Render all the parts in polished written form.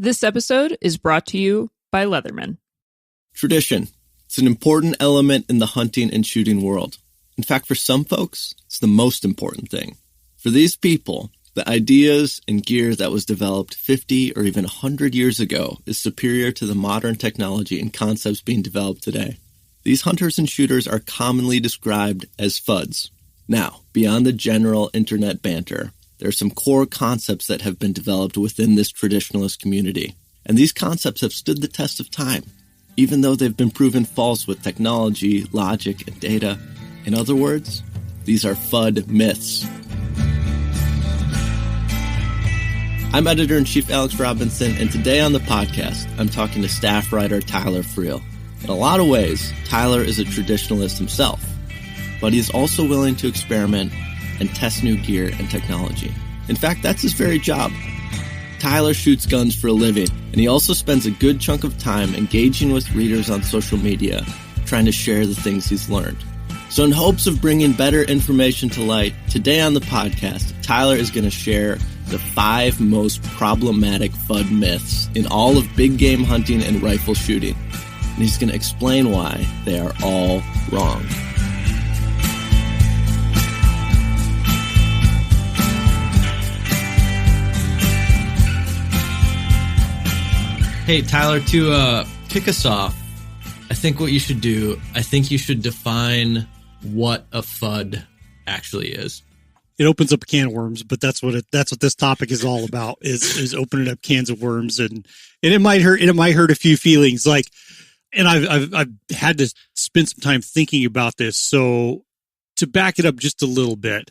This episode is brought to you by Leatherman. Tradition. It's an important element in the hunting and shooting world. In fact, for some folks, it's the most important thing. For these people, the ideas and gear that was developed 50 or even 100 years ago is superior to the modern technology and concepts being developed today. These hunters and shooters are commonly described as Fudds. Now, beyond the general internet banter, there are some core concepts that have been developed within this traditionalist community. And these concepts have stood the test of time, even though they've been proven false with technology, logic, and data. In other words, these are Fudd myths. I'm Editor-in-Chief Alex Robinson, and today on the podcast, I'm talking to staff writer Tyler Freel. In a lot of ways, Tyler is a traditionalist himself, but he's also willing to experiment and test new gear and technology. In fact, that's his very job. Tyler shoots guns for a living, and he also spends a good chunk of time engaging with readers on social media, trying to share the things he's learned. So in hopes of bringing better information to light, today on the podcast, Tyler is going to share the 5 most problematic Fudd myths in all of big game hunting and rifle shooting. And he's going to explain why they are all wrong. Hey, Tyler, to kick us off, I think what you should do, you should define what a Fudd actually is. It opens up a can of worms, but that's what this topic is all about, is opening up cans of worms, and it might hurt a few feelings. Like, and I've had to spend some time thinking about this. So to back it up just a little bit,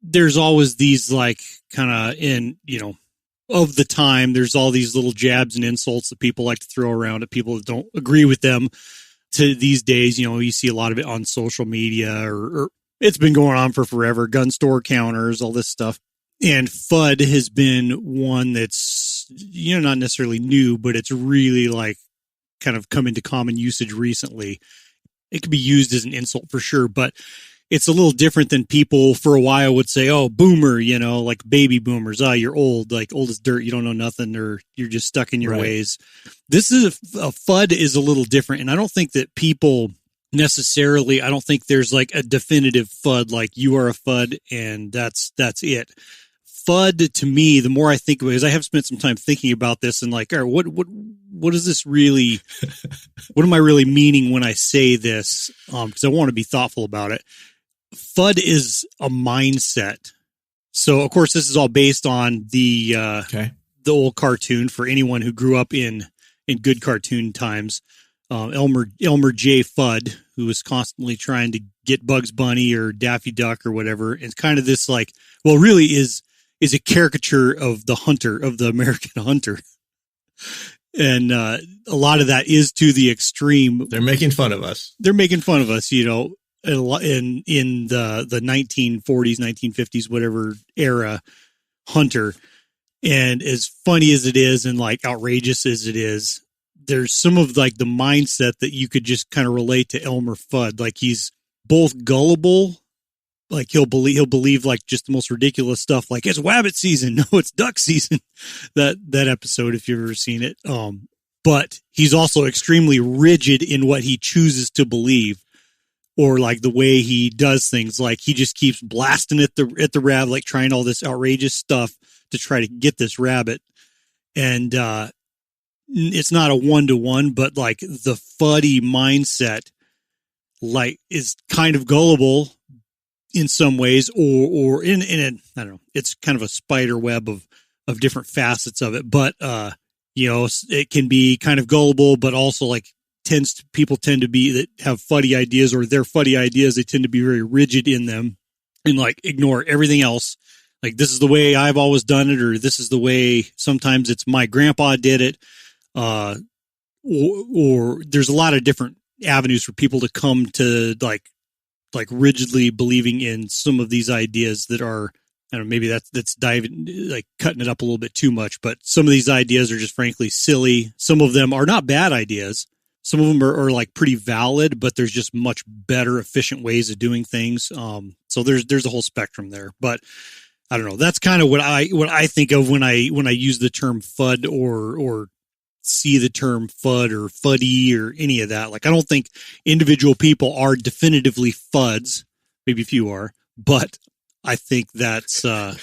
there's always these like kind of of the time, there's all these little jabs and insults that people like to throw around at people that don't agree with them. To these days, you see a lot of it on social media, or it's been going on for forever. Gun store counters, all this stuff. And Fudd has been one that's, not necessarily new, but it's really like kind of come into common usage recently. It could be used as an insult for sure, but it's a little different than people for a while would say, oh, boomer, like baby boomers. Oh, you're old, like old as dirt. You don't know nothing, or you're just stuck in your ways. This is a Fudd is a little different. And I don't think that people necessarily, I don't think there's like a definitive Fudd, like you are a Fudd and that's it. Fudd to me, the more I think about it, is I have spent some time thinking about this and like, all right, what is this really, what am I really meaning when I say this? Because I want to be thoughtful about it. Fudd is a mindset. So, of course, this is all based on the old cartoon for anyone who grew up in good cartoon times. Elmer J. Fudd, who was constantly trying to get Bugs Bunny or Daffy Duck or whatever. It's kind of this like, well, really is a caricature of the hunter, of the American hunter. And a lot of that is to the extreme. They're making fun of us. In the 1940s, 1950s, whatever era hunter. And as funny as it is and like outrageous as it is, there's some of like the mindset that you could just kind of relate to Elmer Fudd. Like he's both gullible, like he'll believe like just the most ridiculous stuff. Like it's wabbit season. No, it's duck season. That episode, if you've ever seen it. But he's also extremely rigid in what he chooses to believe, or like the way he does things. Like he just keeps blasting at the rabbit, like trying all this outrageous stuff to try to get this rabbit. And, it's not a 1-to-1, but like the Fuddy mindset, like is kind of gullible in some ways, or in a, I don't know, it's kind of a spider web of different facets of it. But, it can be kind of gullible, but also like people tend to be that have Fuddy ideas, or their Fuddy ideas, they tend to be very rigid in them and like ignore everything else. Like this is the way I've always done it, or this is the way sometimes it's my grandpa did it. Or there's a lot of different avenues for people to come to like rigidly believing in some of these ideas that are, I don't know, maybe that's diving, like cutting it up a little bit too much, but some of these ideas are just frankly silly. Some of them are not bad ideas. Some of them are like pretty valid, but there's just much better, efficient ways of doing things. So there's a whole spectrum there, but I don't know. That's kind of what I think of when I use the term FUD or see the term FUD or FUDdy or any of that. Like, I don't think individual people are definitively FUDs. Maybe a few are, but I think that's that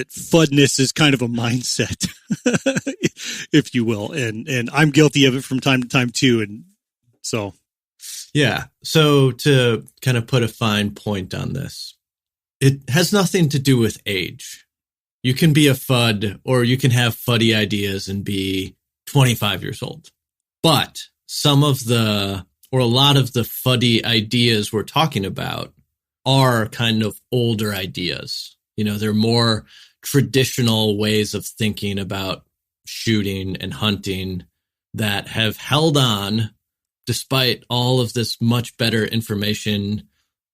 FUDness is kind of a mindset, if you will, and I'm guilty of it from time to time too. And so, yeah. So to kind of put a fine point on this, it has nothing to do with age. You can be a FUD or you can have FUDdy ideas and be 25 years old. But a lot of the FUDdy ideas we're talking about are kind of older ideas. You know, they're more traditional ways of thinking about shooting and hunting that have held on despite all of this much better information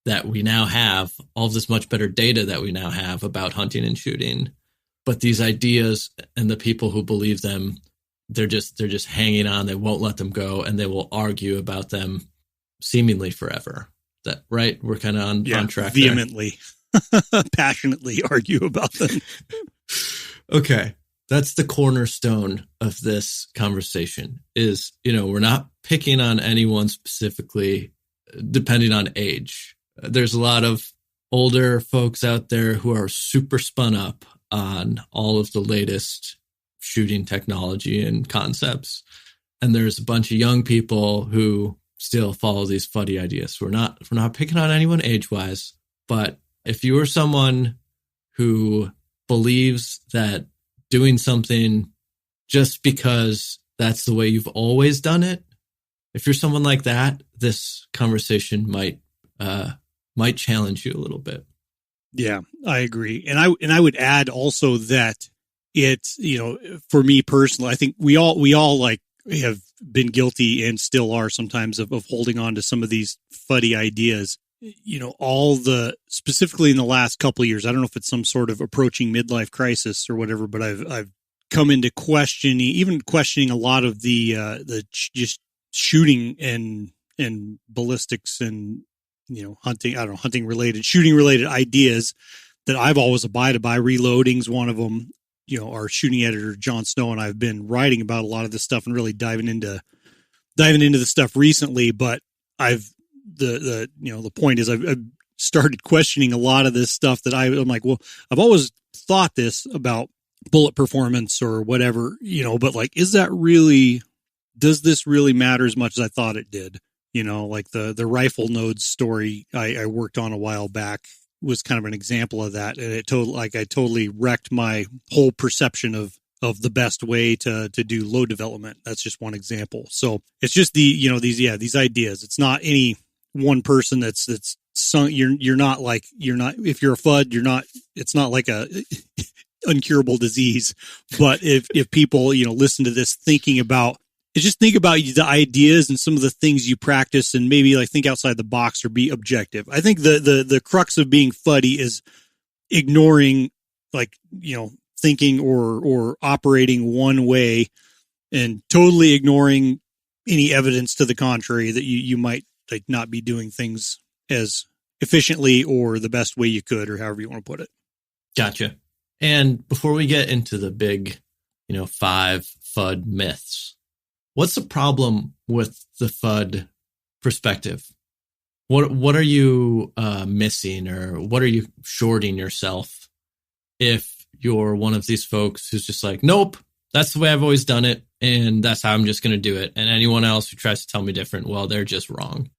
that we now have, all of this much better data that we now have about hunting and shooting. But these ideas and the people who believe them, they're just hanging on. They won't let them go, and they will argue about them seemingly forever. That right? We're kind of on track. Vehemently, passionately argue about them. Okay. That's the cornerstone of this conversation is, you know, we're not picking on anyone specifically depending on age. There's a lot of older folks out there who are super spun up on all of the latest shooting technology and concepts. And there's a bunch of young people who still follow these FUDdy ideas. We're not picking on anyone age-wise, but if you are someone who believes that doing something just because that's the way you've always done it, if you're someone like that, this conversation might challenge you a little bit. Yeah, I agree. And I would add also that it's, you know, for me personally, I think we all like have been guilty and still are sometimes of holding on to some of these FUDdy ideas. You know, specifically in the last couple of years, I don't know if it's some sort of approaching midlife crisis or whatever, but I've come into questioning a lot of the just shooting and ballistics and, you know, shooting related ideas that I've always abided by. Reloading's one of them. You know, our shooting editor, John Snow, and I've been writing about a lot of this stuff and really diving into the stuff recently. But the point is I've started questioning a lot of this stuff that I'm like, well, I've always thought this about bullet performance or whatever, you know, but like, does this really matter as much as I thought it did? You know, like the rifle nodes story I worked on a while back was kind of an example of that. And I totally wrecked my whole perception of the best way to do load development. That's just one example. So it's just these ideas. It's not any one person that's sunk. You're not, if you're a FUD, it's not like a incurable disease. But if people, you know, listen to this think about the ideas and some of the things you practice and maybe like think outside the box or be objective. I think the crux of being FUDdy is ignoring, like, you know, thinking or operating one way and totally ignoring any evidence to the contrary that you might like not be doing things as efficiently or the best way you could, or however you want to put it. Gotcha. And before we get into the big, you know, 5 FUD myths, what's the problem with the FUD perspective? What are you missing, or what are you shorting yourself if you're one of these folks who's just like, nope, that's the way I've always done it, and that's how I'm just going to do it. And anyone else who tries to tell me different, well, they're just wrong.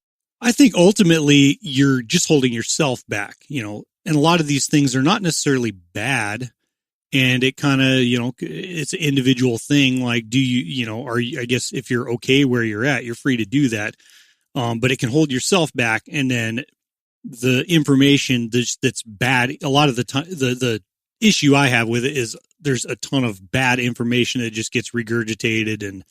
I think ultimately you're just holding yourself back, you know, and a lot of these things are not necessarily bad. And it kind of, you know, it's an individual thing. Like, I guess if you're okay where you're at, you're free to do that. But it can hold yourself back. And then the information that's bad, a lot of the time, the issue I have with it is there's a ton of bad information that just gets regurgitated, and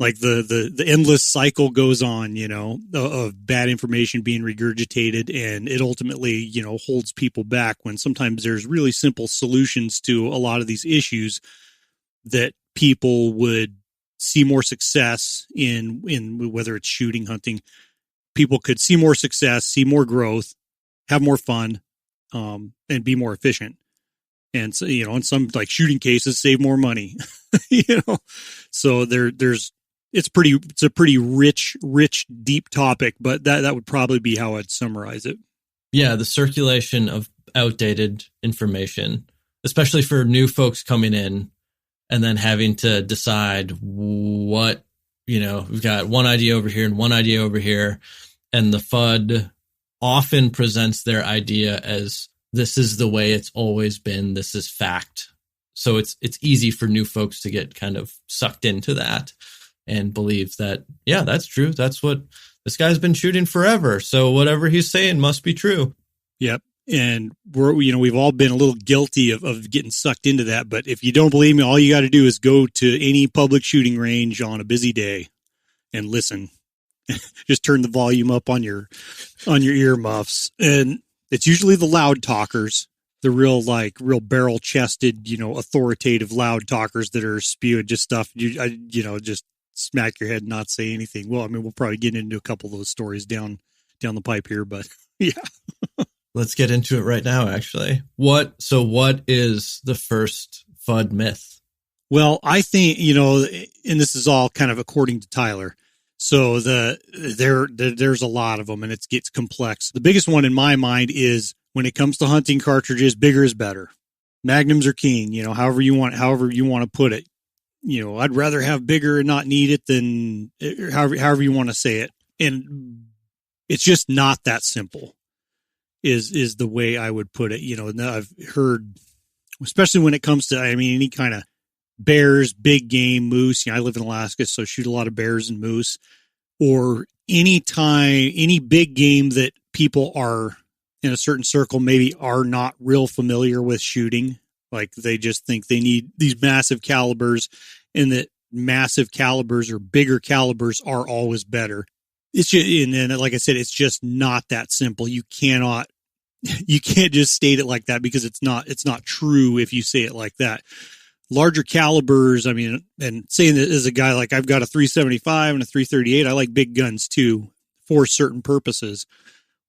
like the endless cycle goes on, you know, of bad information being regurgitated, and it ultimately, you know, holds people back when sometimes there's really simple solutions to a lot of these issues that people would see more success in whether it's shooting, hunting. People could see more success, see more growth, have more fun, and be more efficient. And so, in some like shooting cases, save more money, so it's a pretty rich, deep topic, but that would probably be how I'd summarize it. Yeah. The circulation of outdated information, especially for new folks coming in and then having to decide what, we've got one idea over here and one idea over here. And the Fudd often presents their idea as this is the way it's always been. This is fact. So it's easy for new folks to get kind of sucked into that and believe that, yeah, that's true. That's what this guy's been shooting forever. So whatever he's saying must be true. Yep. And we've all been a little guilty of getting sucked into that. But if you don't believe me, all you got to do is go to any public shooting range on a busy day and listen. Just turn the volume up on your earmuffs, and it's usually the loud talkers, the real barrel chested, authoritative loud talkers that are spewing just stuff. Just smack your head and not say anything. Well, I mean, we'll probably get into a couple of those stories down the pipe here, but yeah. Let's get into it right now, actually. What is the first Fudd myth? Well, I think, and this is all kind of according to Tyler. So there's a lot of them, and it gets complex. The biggest one in my mind is when it comes to hunting cartridges, bigger is better. Magnums are king, however you want to put it. I'd rather have bigger and not need it than however you want to say it. And it's just not that simple. Is the way I would put it. I've heard, especially when it comes to, any kind of bears, big game, moose. I live in Alaska, so shoot a lot of bears and moose. Or any big game that people are in a certain circle maybe are not real familiar with shooting. Like they just think they need these massive calibers, and that massive calibers or bigger calibers are always better. It's just, and like I said, it's just not that simple. You can't just state it like that, because it's not true if you say it like that. Larger calibers, and saying that as a guy, like I've got a 375 and a 338, I like big guns too for certain purposes,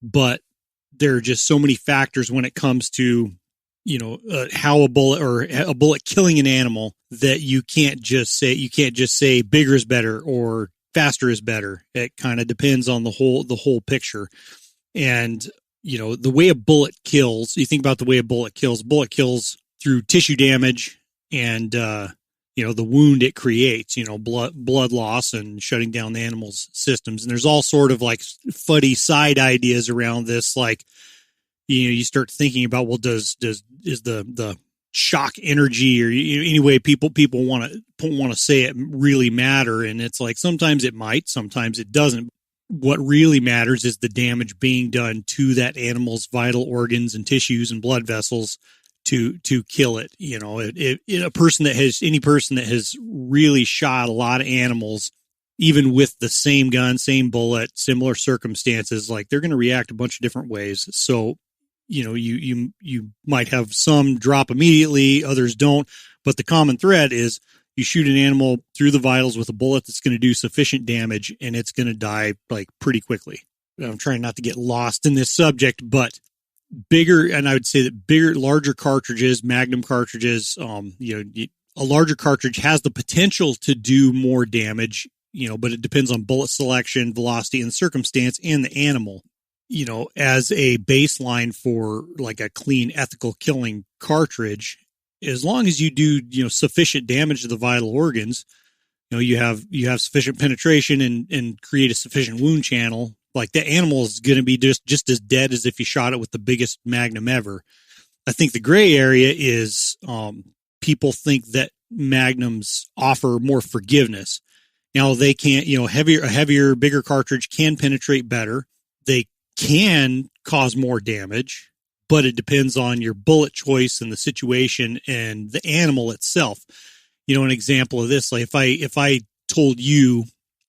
but there are just so many factors when it comes to, how a bullet killing an animal, that you can't just say bigger is better or faster is better. It kind of depends on the whole picture. And, the way a bullet kills, you think about the way a bullet kills through tissue damage and, the wound it creates, blood loss and shutting down the animal's systems. And there's all sort of like fuddy side ideas around this. Like, you start thinking about, well, is the shock energy or any way people want to say it really matter? And it's like, sometimes it might, sometimes it doesn't. What really matters is the damage being done to that animal's vital organs and tissues and blood vessels to kill it. Any person that has really shot a lot of animals, even with the same gun, same bullet, similar circumstances, like they're going to react a bunch of different ways. So, you might have some drop immediately, others don't, but the common thread is you shoot an animal through the vitals with a bullet that's going to do sufficient damage, and it's going to die like pretty quickly. I'm trying not to get lost in this subject, but bigger, and I would say that larger cartridges, Magnum cartridges, a larger cartridge has the potential to do more damage, but it depends on bullet selection, velocity, and circumstance, and the animal. As a baseline for like a clean, ethical killing cartridge, as long as you do, sufficient damage to the vital organs, you have sufficient penetration and create a sufficient wound channel, like the animal is going to be just as dead as if you shot it with the biggest Magnum ever. I think the gray area is people think that Magnums offer more forgiveness. Now they can't, a heavier, bigger cartridge can penetrate better. They can cause more damage, but it depends on your bullet choice and the situation and the animal itself. An example of this, like if I told you,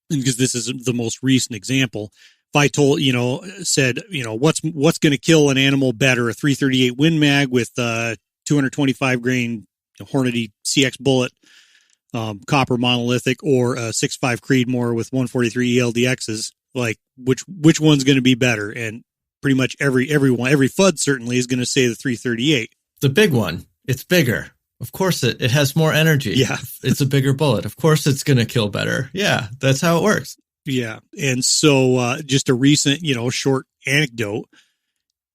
because this is the most recent example, if I told, said, what's going to kill an animal better, a 338 Win Mag with 225 grain Hornady CX bullet, copper monolithic, or a 6.5 Creedmoor with 143 ELDXs, like which one's going to be better? And pretty much every Fudd certainly is going to say the 338. The big one it's bigger. Of course it has more energy. Yeah. It's a bigger bullet. Of course it's going to kill better. Yeah, that's how it works. Yeah. And so just a recent, short anecdote.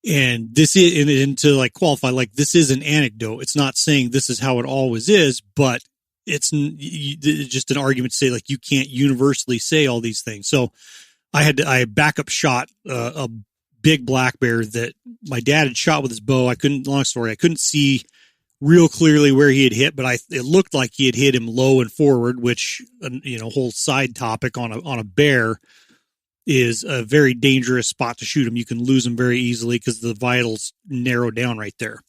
And this is, and to like qualify, like this is an anecdote. It's not saying this is how it always is, but it's just an argument to say like you can't universally say all these things. So I backup shot a big black bear that my dad had shot with his bow. Long story, I couldn't see real clearly where he had hit, but it looked like he had hit him low and forward, which, whole side topic on a bear is a very dangerous spot to shoot him. You can lose him very easily because the vitals narrow down right there.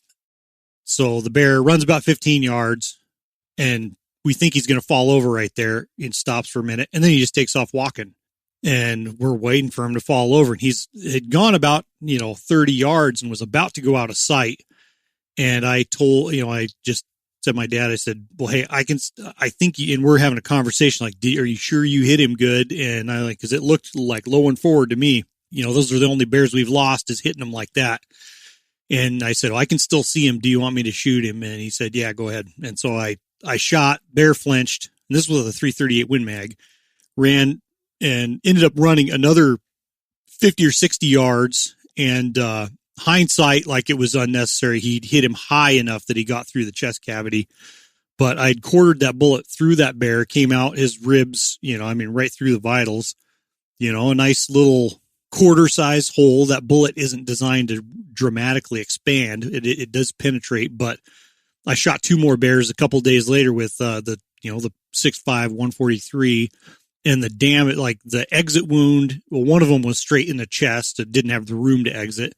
So the bear runs about 15 yards and we think he's going to fall over right there and stops for a minute. And then he just takes off walking and we're waiting for him to fall over. And had gone about, 30 yards and was about to go out of sight. And I just said to my dad, I said, well, hey, I think, and we're having a conversation like, are you sure you hit him good? And cause it looked like low and forward to me, those are the only bears we've lost is hitting them like that. And I said, well, I can still see him. Do you want me to shoot him? And he said, yeah, go ahead. And so I shot, bear flinched. And this was a 338 Win Mag, ran and ended up running another 50 or 60 yards. And, hindsight, like it was unnecessary. He'd hit him high enough that he got through the chest cavity, but I'd quartered that bullet through that bear, came out his ribs, right through the vitals, a nice little quarter size hole. That bullet isn't designed to dramatically expand. It does penetrate, but I shot two more bears a couple days later with, the 6.5 143 and the exit wound. Well, one of them was straight in the chest. It didn't have the room to exit.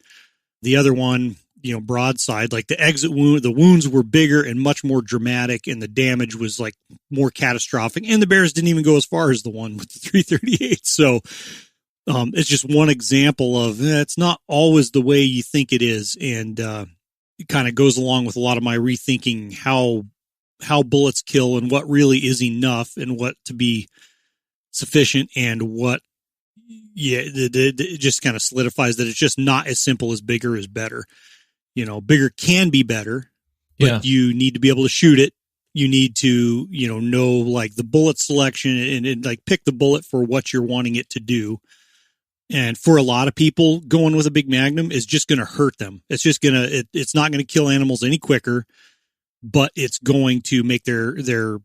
The other one, broadside, like the exit wound, the wounds were bigger and much more dramatic and the damage was like more catastrophic. And the bears didn't even go as far as the one with the 338. So, it's just one example of it's not always the way you think it is. And, it kind of goes along with a lot of my rethinking how bullets kill and what really is enough and what to be sufficient and what, it just kind of solidifies that it's just not as simple as bigger is better. Bigger can be better, but you need to be able to shoot it. You need to, know like the bullet selection and like pick the bullet for what you're wanting it to do. And for a lot of people, going with a big Magnum is just going to hurt them. It's just it's not going to kill animals any quicker, but it's going to make their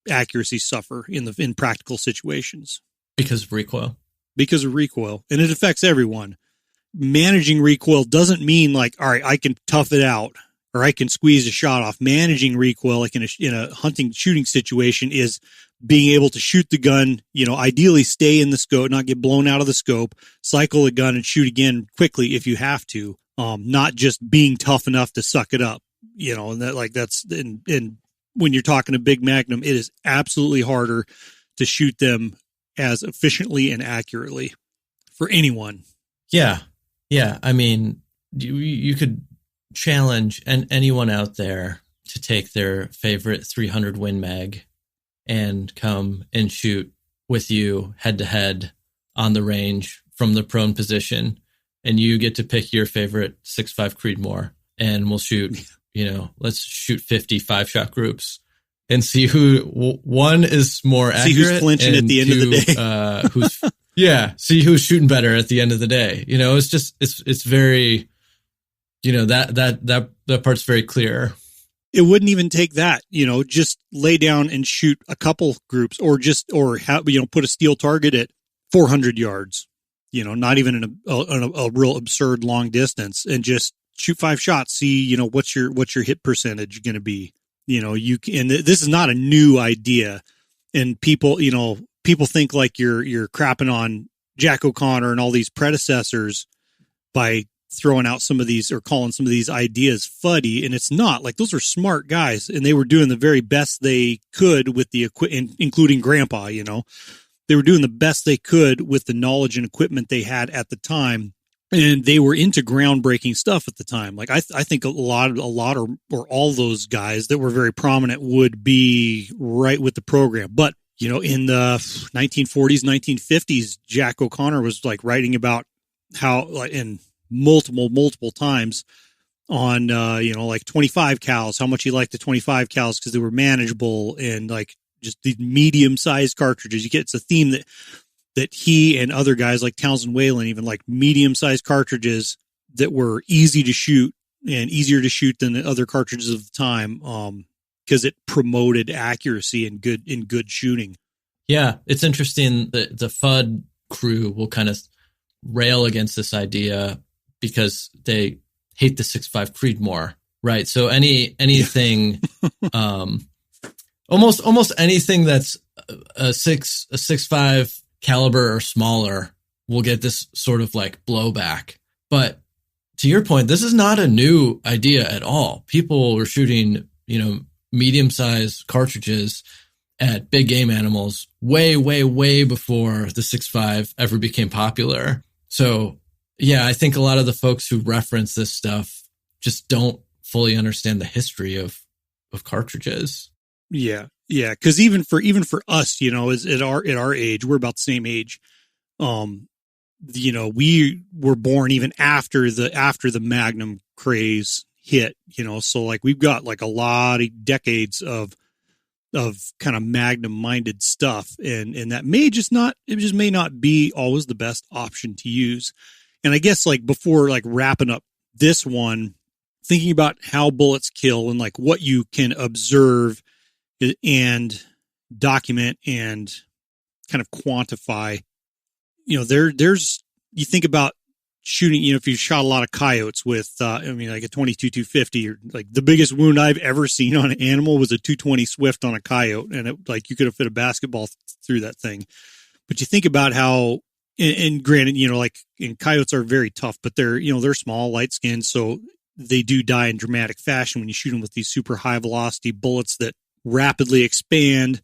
accuracy suffer in practical situations. Because of recoil. And it affects everyone. Managing recoil doesn't mean like, all right, I can tough it out or I can squeeze a shot off. Managing recoil, like in a hunting shooting situation, is being able to shoot the gun, ideally stay in the scope, not get blown out of the scope, cycle the gun and shoot again quickly if you have to. Not just being tough enough to suck it up, and and when you're talking a big Magnum, it is absolutely harder to shoot them as efficiently and accurately for anyone. Yeah. Yeah. I mean, you could challenge anyone out there to take their favorite 300 Win Mag and come and shoot with you head to head on the range from the prone position. And you get to pick your favorite 6.5 Creedmoor and we'll shoot, let's shoot 50 5-shot groups. And see who one is more accurate. See who's flinching at the end of the day. See who's shooting better at the end of the day. It's just it's very, that part's very clear. It wouldn't even take that. Just lay down and shoot a couple groups, or put a steel target at 400 yards. Not even a real absurd long distance, and just shoot 5 shots. See, what's your hit percentage going to be. And this is not a new idea, and people think like you're crapping on Jack O'Connor and all these predecessors by throwing out some of these or calling some of these ideas fuddy. And it's not. Like, those are smart guys, and they were doing the very best they could with the equipment, including Grandpa, they were doing the best they could with the knowledge and equipment they had at the time. And they were into groundbreaking stuff at the time. Like, I think a lot or all those guys that were very prominent would be right with the program. But, in the 1940s, 1950s, Jack O'Connor was like writing about how, like, in multiple times, on, like 25 cals, how much he liked the 25 cals because they were manageable and like just the medium sized cartridges. It's a theme that he and other guys like Townsend Whalen, even like medium sized cartridges that were easy to shoot and easier to shoot than the other cartridges of the time. Because it promoted accuracy and good shooting. Yeah, it's interesting that the Fudd crew will kind of rail against this idea because they hate the 6.5 Creedmoor, right? So anything, almost anything that's a 6.5 caliber or smaller will get this sort of like blowback. But to your point, this is not a new idea at all. People were shooting, medium-sized cartridges at big game animals way, way, way before the 6.5 ever became popular. So, yeah, I think a lot of the folks who reference this stuff just don't fully understand the history of cartridges. Yeah, because even for us, is at our age, we're about the same age. We were born even after the Magnum craze hit, so like we've got like a lot of decades of kind of Magnum minded stuff. And that may just not be always the best option to use. And I guess like before like wrapping up this one, thinking about how bullets kill and like what you can observe and document and kind of quantify, there's, you think about shooting, if you shot a lot of coyotes with, like a 22-250, or like the biggest wound I've ever seen on an animal was a 220 Swift on a coyote. And it, like, you could have fit a basketball through that thing. But you think about how, and granted, and coyotes are very tough, but they're small, light skinned. So they do die in dramatic fashion when you shoot them with these super high velocity bullets that rapidly expand.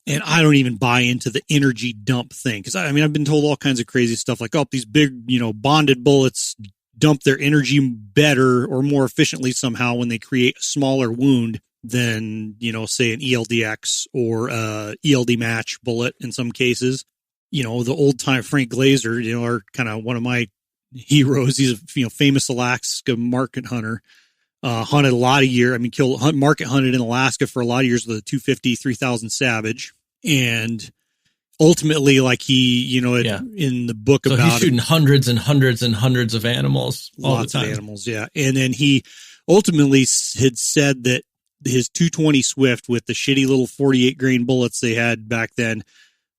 And I don't even buy into the energy dump thing. Because, I've been told all kinds of crazy stuff like, these big, bonded bullets dump their energy better or more efficiently somehow when they create a smaller wound than, say an ELDX or ELD match bullet in some cases. The old time Frank Glazer, are kind of one of my heroes. He's a famous Alaska market hunter. Hunted a lot of years. Market hunted in Alaska for a lot of years with a 250 3000 Savage. And ultimately, like he, in the book so about he's shooting hundreds and hundreds and hundreds of animals all the time. Of animals, yeah. And then he ultimately had said that his 220 Swift with the shitty little 48 grain bullets they had back then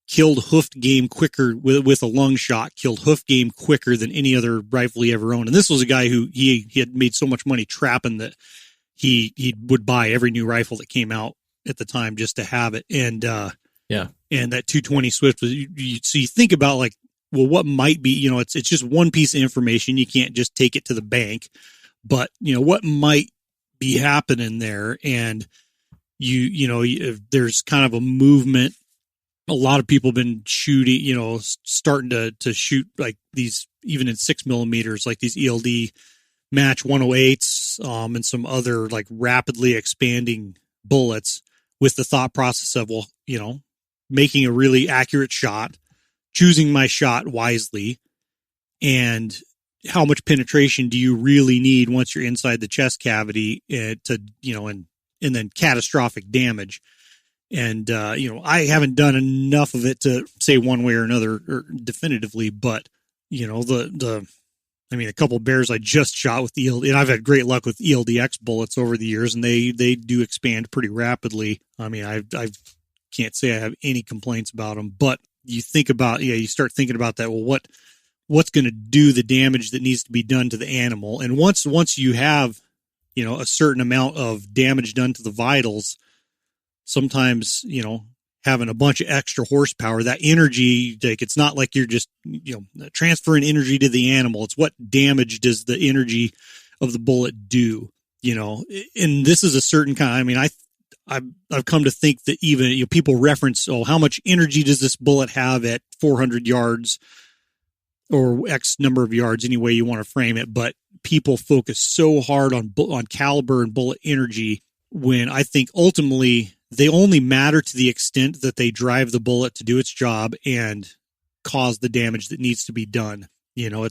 killed hoofed game quicker with a lung shot, killed hoofed game quicker than any other rifle he ever owned. And this was a guy who he had made so much money trapping that he would buy every new rifle that came out at the time just to have it. And, and that 220 Swift was, so you think about like, well, what might be, it's just one piece of information. You can't just take it to the bank, but what might be happening there. And there's kind of a movement. A lot of people have been shooting, starting to shoot like these, even in 6mm, like these ELD match 108s, and some other like rapidly expanding bullets with the thought process of, well, making a really accurate shot, choosing my shot wisely, and how much penetration do you really need once you're inside the chest cavity and then catastrophic damage. And, I haven't done enough of it to say one way or another or definitively, but, a couple bears I just shot with ELD, and I've had great luck with ELDX bullets over the years, and they do expand pretty rapidly. I can't say I have any complaints about them, but you think about, you start thinking about that. Well, what's going to do the damage that needs to be done to the animal? And once you have, a certain amount of damage done to the vitals, sometimes, having a bunch of extra horsepower, that energy, like, it's not like you're just, transferring energy to the animal. It's what damage does the energy of the bullet do, and this is a certain kind. I've come to think that even, people reference, how much energy does this bullet have at 400 yards or X number of yards, any way you want to frame it. But people focus so hard on caliber and bullet energy, when I think ultimately they only matter to the extent that they drive the bullet to do its job and cause the damage that needs to be done. You know,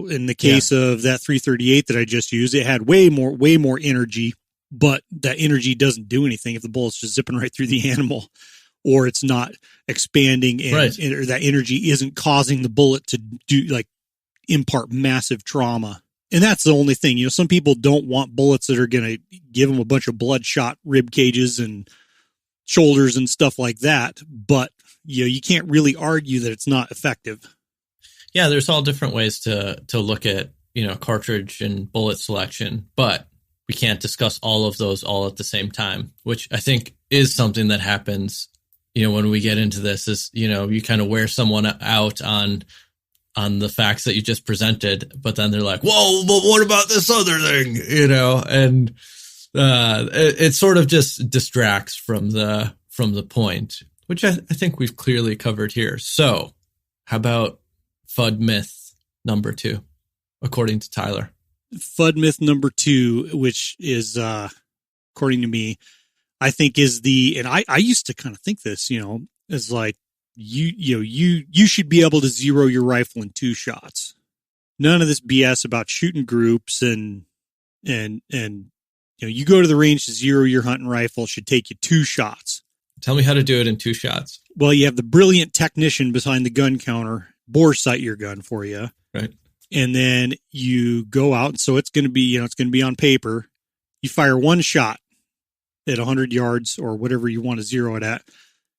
in the case of that 338 that I just used, it had way more energy, but that energy doesn't do anything if the bullet's just zipping right through the animal, or it's not expanding or that energy isn't causing the bullet to impart massive trauma. And that's the only thing. You know, some people don't want bullets that are going to give them a bunch of bloodshot rib cages and shoulders and stuff like that. But, you know, you can't really argue that it's not effective. Yeah, there's all different ways to look at, you know, cartridge and bullet selection, but we can't discuss all of those all at the same time, which I think is something that happens, you know, when we get into this is, you know, you kind of wear someone out on the facts that you just presented, but then they're like, whoa, but what about this other thing? You know, and it sort of just distracts from the point, which I think we've clearly covered here. So how about Fudd myth number 2, according to Tyler? Fudd myth number 2, which is, according to me, I think is and I used to kind of think this, you know, is like, you should be able to zero your rifle in 2 shots. None of this BS about shooting groups and you know, you go to the range to zero your hunting rifle, it should take you 2 shots. Tell me how to do it in 2 shots. Well, you have the brilliant technician behind the gun counter bore sight your gun for you. Right. And then you go out. So it's going to be, you know, it's going to be on paper. You fire 1 shot at 100 yards or whatever you want to zero it at.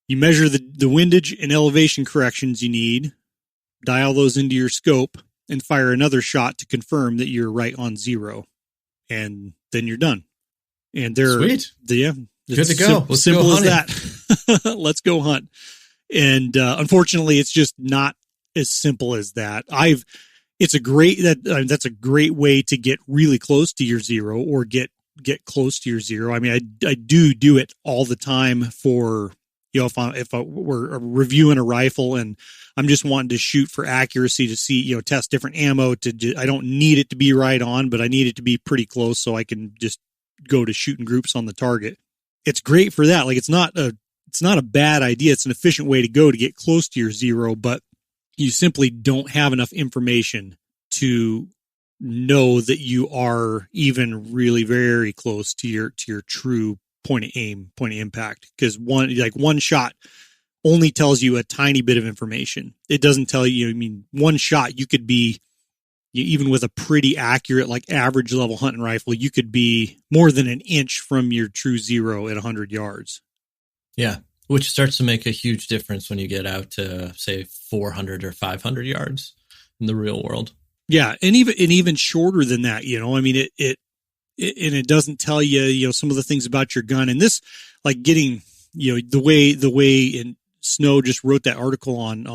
You measure the windage and elevation corrections you need, dial those into your scope, and fire another shot to confirm that you're right on 0. And then you're done. And sweet. Yeah. Good to go. Let's simple go as that. Let's go hunt. And unfortunately, it's just not as simple as that. That's a great way to get really close to your 0 or get close to your 0. I mean, I do it all the time for, you know, if we're reviewing a rifle and I'm just wanting to shoot for accuracy to see, you know, test different ammo I don't need it to be right on, but I need it to be pretty close so I can just go to shooting groups on the target. It's great for that. Like it's not a bad idea. It's an efficient way to go to get close to your 0, but you simply don't have enough information to know that you are even really very close to your true point of aim, point of impact. Because one shot only tells you a tiny bit of information. It doesn't tell you, I mean, 1 shot, you could be, even with a pretty accurate, like average level hunting rifle, you could be more than 1 inch from your true 0 at 100 yards. Yeah. Which starts to make a huge difference when you get out to, say, 400 or 500 yards in the real world. Yeah, and even shorter than that, you know. I mean, it doesn't tell you, you know, some of the things about your gun. And this, like getting, you know, the way and Snow just wrote that article on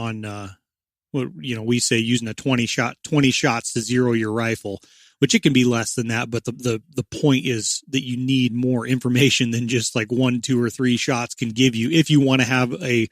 what, you know, we say using a 20 shots to zero your rifle, which it can be less than that, but the point is that you need more information than just like 1, 2, or 3 shots can give you if you want to have a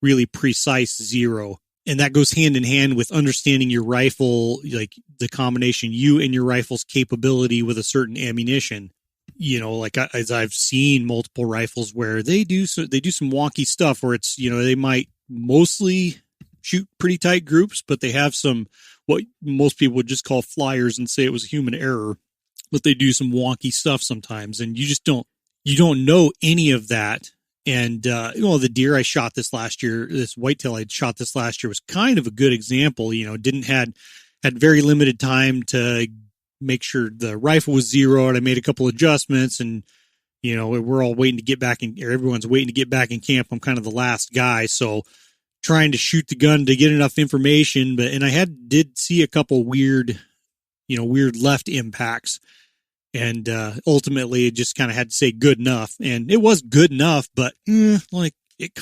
really precise 0. And that goes hand in hand with understanding your rifle, like the combination you and your rifle's capability with a certain ammunition. You know, like as I've seen multiple rifles where they do some wonky stuff where it's, you know, they might mostly shoot pretty tight groups, but they have some what most people would just call flyers and say it was human error, but they do some wonky stuff sometimes, and you don't know any of that. And the deer I shot this last year, this whitetail I shot this last year was kind of a good example. You know, had very limited time to make sure the rifle was zeroed. I made a couple adjustments, and you know, we're all waiting to get back in, or everyone's waiting to get back in camp. I'm kind of the last guy, so trying to shoot the gun to get enough information. And I did see a couple weird left impacts. And ultimately, it just kind of had to say good enough, and it was good enough. But like it,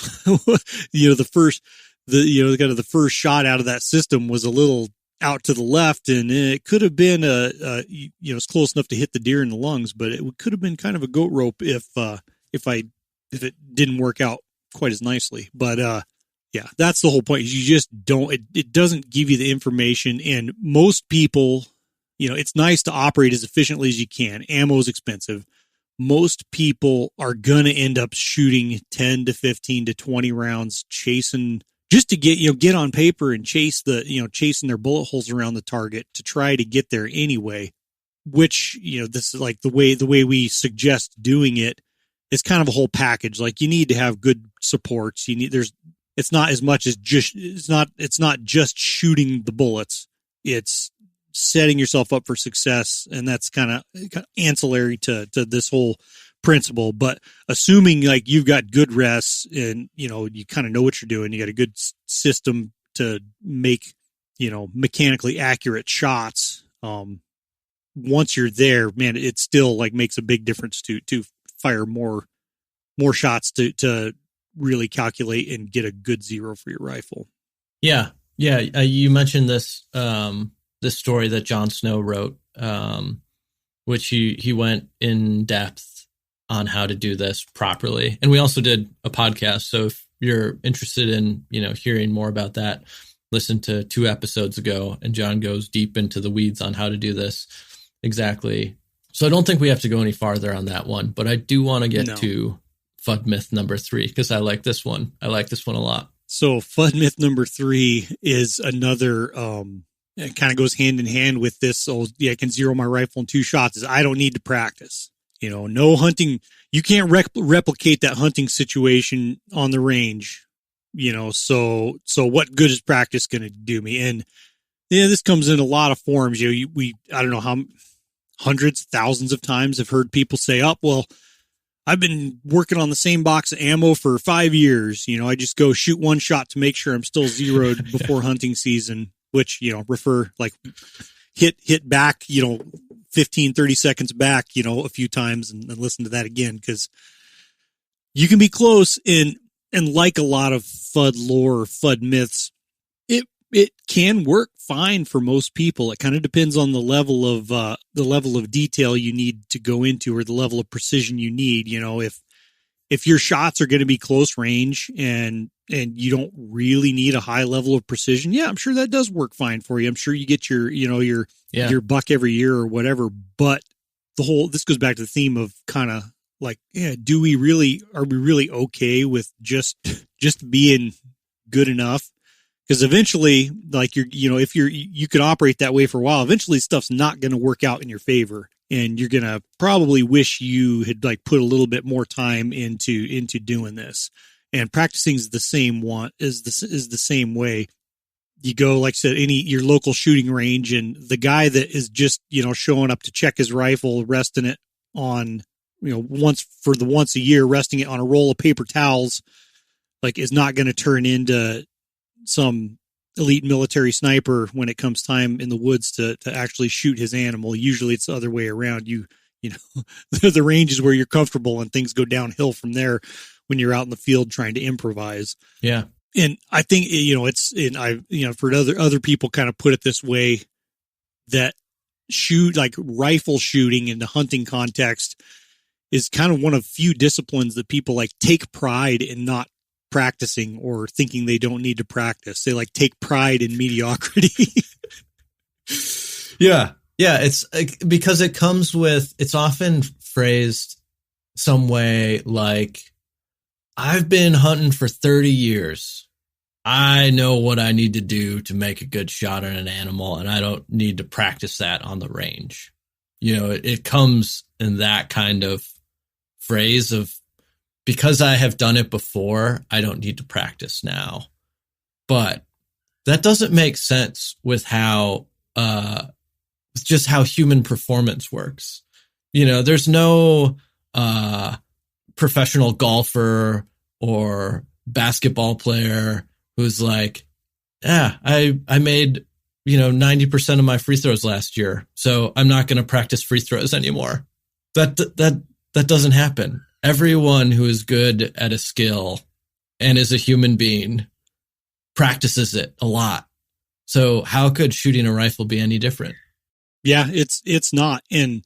you know, the first shot out of that system was a little out to the left, and it could have been it's close enough to hit the deer in the lungs, but it could have been kind of a goat rope if it didn't work out quite as nicely. But yeah, that's the whole point. You just don't. It doesn't give you the information, and most people. You know, it's nice to operate as efficiently as you can. Ammo is expensive. Most people are going to end up shooting 10 to 15 to 20 rounds chasing just to get on paper and chasing their bullet holes around the target to try to get there anyway, which, this is like the way we suggest doing it is kind of a whole package. Like you need to have good supports. It's not as much as it's not just shooting the bullets. It's setting yourself up for success. And that's kind of ancillary to this whole principle. But assuming like you've got good rests and, you kind of know what you're doing, you got a good system to make, mechanically accurate shots. Once you're there, man, it still like makes a big difference to fire more shots to really calculate and get a good zero for your rifle. Yeah. You mentioned this this story that Jon Snow wrote, which he went in depth on how to do this properly, and we also did a podcast. So if you're interested in hearing more about that, listen to 2 episodes ago, and John goes deep into the weeds on how to do this exactly. So I don't think we have to go any farther on that one, but I do want to get to Fudd myth number 3 because I like this one. I like this one a lot. So Fudd myth number 3 is another, it kind of goes hand in hand with this. So yeah, I can zero my rifle in 2 shots. Is I don't need to practice. No hunting. You can't replicate that hunting situation on the range. So what good is practice going to do me? And this comes in a lot of forms. I don't know how hundreds, thousands of times have heard people say, "Oh, well, I've been working on the same box of ammo for 5 years. I just go shoot 1 shot to make sure I'm still zeroed before hunting season," which, refer like hit back, 15, 30 seconds back, a few times and listen to that again. Cause you can be close and like a lot of Fudd lore or Fudd myths, it can work fine for most people. It kind of depends on the level of detail you need to go into or the level of precision you need. If your shots are going to be close range and you don't really need a high level of precision, yeah, I'm sure that does work fine for you. I'm sure you get your buck every year or whatever. But this goes back to the theme of kind of like, yeah, are we really okay with just being good enough? Because eventually, like you could operate that way for a while. Eventually, stuff's not going to work out in your favor, and you're going to probably wish you had like put a little bit more time into doing this. And practicing is the same the same way. You go, like I said, your local shooting range, and the guy that is just showing up to check his rifle, resting it on once a year, resting it on a roll of paper towels, like is not going to turn into some elite military sniper when it comes time in the woods to actually shoot his animal. Usually it's the other way around. The range is where you're comfortable and things go downhill from there when you're out in the field trying to improvise. Yeah. And I think, I've heard other people kind of put it this way, that rifle shooting in the hunting context is kind of one of few disciplines that people like take pride in not practicing or thinking they don't need to practice. They like take pride in mediocrity. Yeah. It's because it comes with, it's often phrased some way like, I've been hunting for 30 years. I know what I need to do to make a good shot at an animal, and I don't need to practice that on the range. It comes in that kind of phrase of, because I have done it before, I don't need to practice now. But that doesn't make sense with how human performance works. There's no professional golfer or basketball player who's like, yeah, I made 90% of my free throws last year, so I'm not going to practice free throws anymore. That doesn't happen. Everyone who is good at a skill and is a human being practices it a lot. So how could shooting a rifle be any different? Yeah, it's not. And,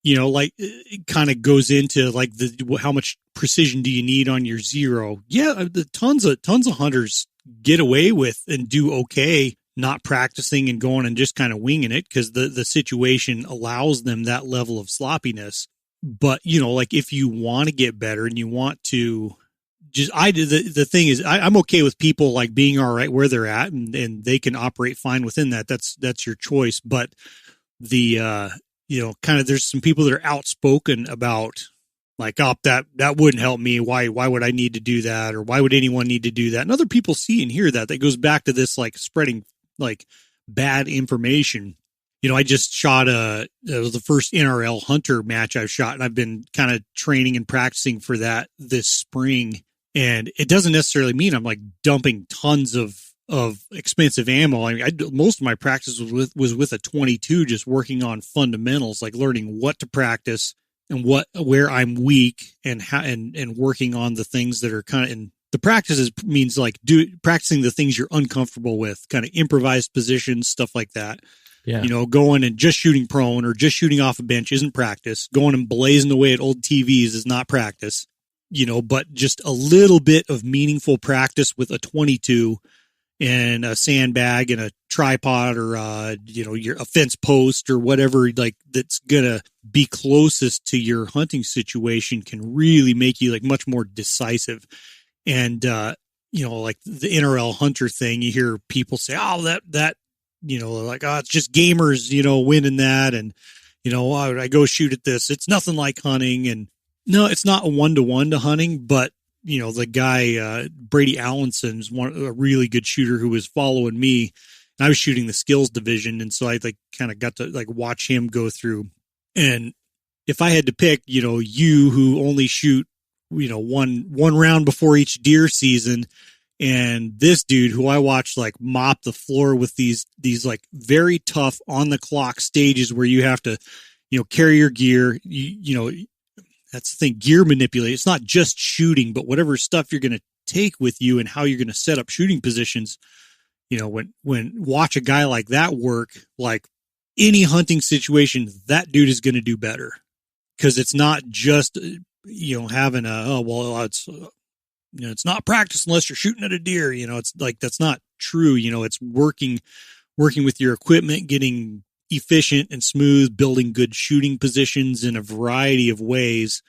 like it kind of goes into like how much precision do you need on your zero? Yeah, the tons of hunters get away with and do okay not practicing and going and just kind of winging it because the situation allows them that level of sloppiness. But, like if you want to get better and you want to the thing is, I'm okay with people like being all right where they're at, and they can operate fine within that. That's your choice. But the, kind of, there's some people that are outspoken about like, oh, that wouldn't help me. Why would I need to do that? Or why would anyone need to do that? And other people see and hear that. That goes back to this, like, spreading like bad information. I just shot it was the first NRL hunter match I've shot, and I've been kind of training and practicing for that this spring. And it doesn't necessarily mean I'm like dumping tons of expensive ammo. I mean, most of my practice was with a 22, just working on fundamentals, like learning what to practice and where I'm weak, and how, and working on the things that are kind of in the practices means like practicing the things you're uncomfortable with, kind of improvised positions, stuff like that. Yeah. Going and just shooting prone or just shooting off a bench isn't practice. Going and blazing away at old TVs is not practice, but just a little bit of meaningful practice with a 22 and a sandbag and a tripod, or, a fence post or whatever, like, that's going to be closest to your hunting situation can really make you like much more decisive. And, like the NRL hunter thing, you hear people say, oh, that, like, oh, it's just gamers, winning that. And, why would I go shoot at this? It's nothing like hunting. And no, it's not a 1-to-1 to hunting, but the guy, Brady Allenson's a really good shooter who was following me, and I was shooting the skills division. And so I like kind of got to like watch him go through. And if I had to pick, you who only shoot, one round before each deer season, and this dude who I watched like mop the floor with these like very tough on the clock stages where you have to, carry your gear, that's the thing, gear manipulate. It's not just shooting, but whatever stuff you're going to take with you and how you're going to set up shooting positions. When watch a guy like that work, like any hunting situation, that dude is going to do better, because it's not just, having it's not practice unless you're shooting at a deer. It's like, that's not true. It's working with your equipment, getting efficient and smooth, building good shooting positions in a variety of ways.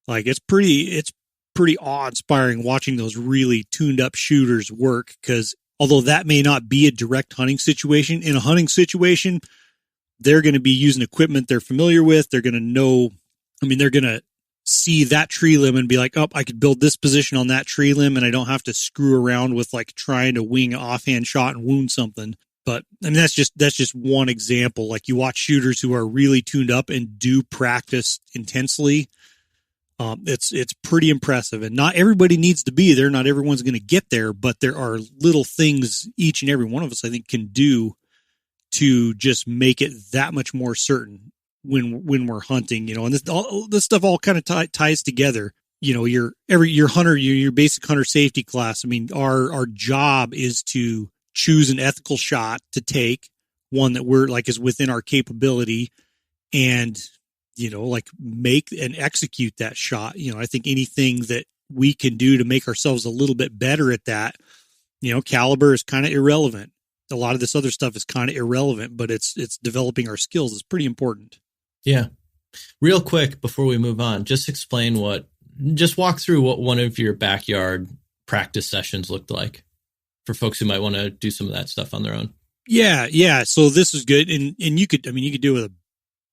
Like, it's pretty awe-inspiring watching those really tuned up shooters work, because although that may not be a direct hunting situation, in a hunting situation, they're going to be using equipment they're familiar with. They're going to know, they're going to see that tree limb and be like, oh, I could build this position on that tree limb, and I don't have to screw around with like trying to wing an offhand shot and wound something. But that's just one example. Like, you watch shooters who are really tuned up and do practice intensely. It's pretty impressive, and not everybody needs to be there. Not everyone's going to get there, but there are little things each and every one of us, I think, can do to just make it that much more certain when we're hunting, and this stuff all kind of ties together. Your hunter, your basic hunter safety class. Our job is to choose an ethical shot to take, one that we're like is within our capability, and like make and execute that shot. I think anything that we can do to make ourselves a little bit better at that, caliber is kind of irrelevant. A lot of this other stuff is kind of irrelevant, but it's developing our skills is pretty important. Yeah. Real quick before we move on, just walk through what one of your backyard practice sessions looked like for folks who might want to do some of that stuff on their own. Yeah. So this is good. And you could do it with a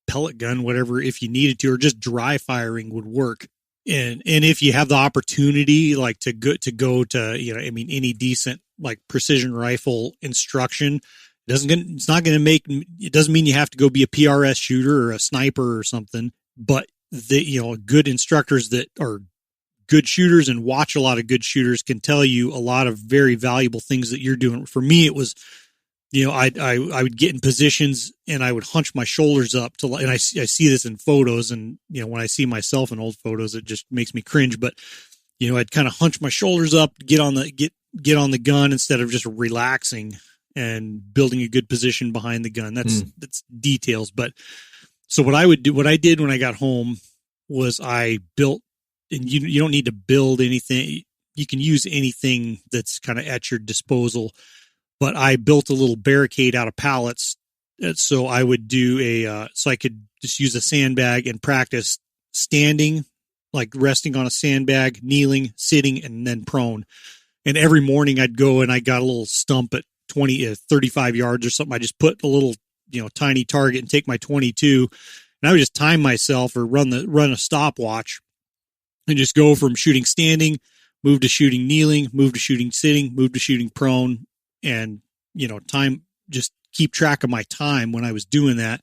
pellet gun, whatever, if you needed to, or just dry firing would work. And if you have the opportunity, like to go to, any decent like precision rifle instruction, it doesn't mean you have to go be a PRS shooter or a sniper or something, but good instructors that are good shooters and watch a lot of good shooters can tell you a lot of very valuable things that you're doing. For me, it was, I would get in positions and I would hunch my shoulders up and I see this in photos, and, when I see myself in old photos, it just makes me cringe, but, I'd kind of hunch my shoulders up, get on the gun instead of just relaxing and building a good position behind the gun. That's details. But so what I did when I got home was I built, and you don't need to build anything. You can use anything that's kind of at your disposal, but I built a little barricade out of pallets. So I would do so I could just use a sandbag and practice standing like resting on a sandbag, kneeling, sitting, and then prone. And every morning I'd go and I got a little stump at 35 yards or something. I just put a little, tiny target and take my 22, and I would just time myself or run a stopwatch and just go from shooting standing, move to shooting kneeling, move to shooting sitting, move to shooting prone, and, time, just keep track of my time when I was doing that,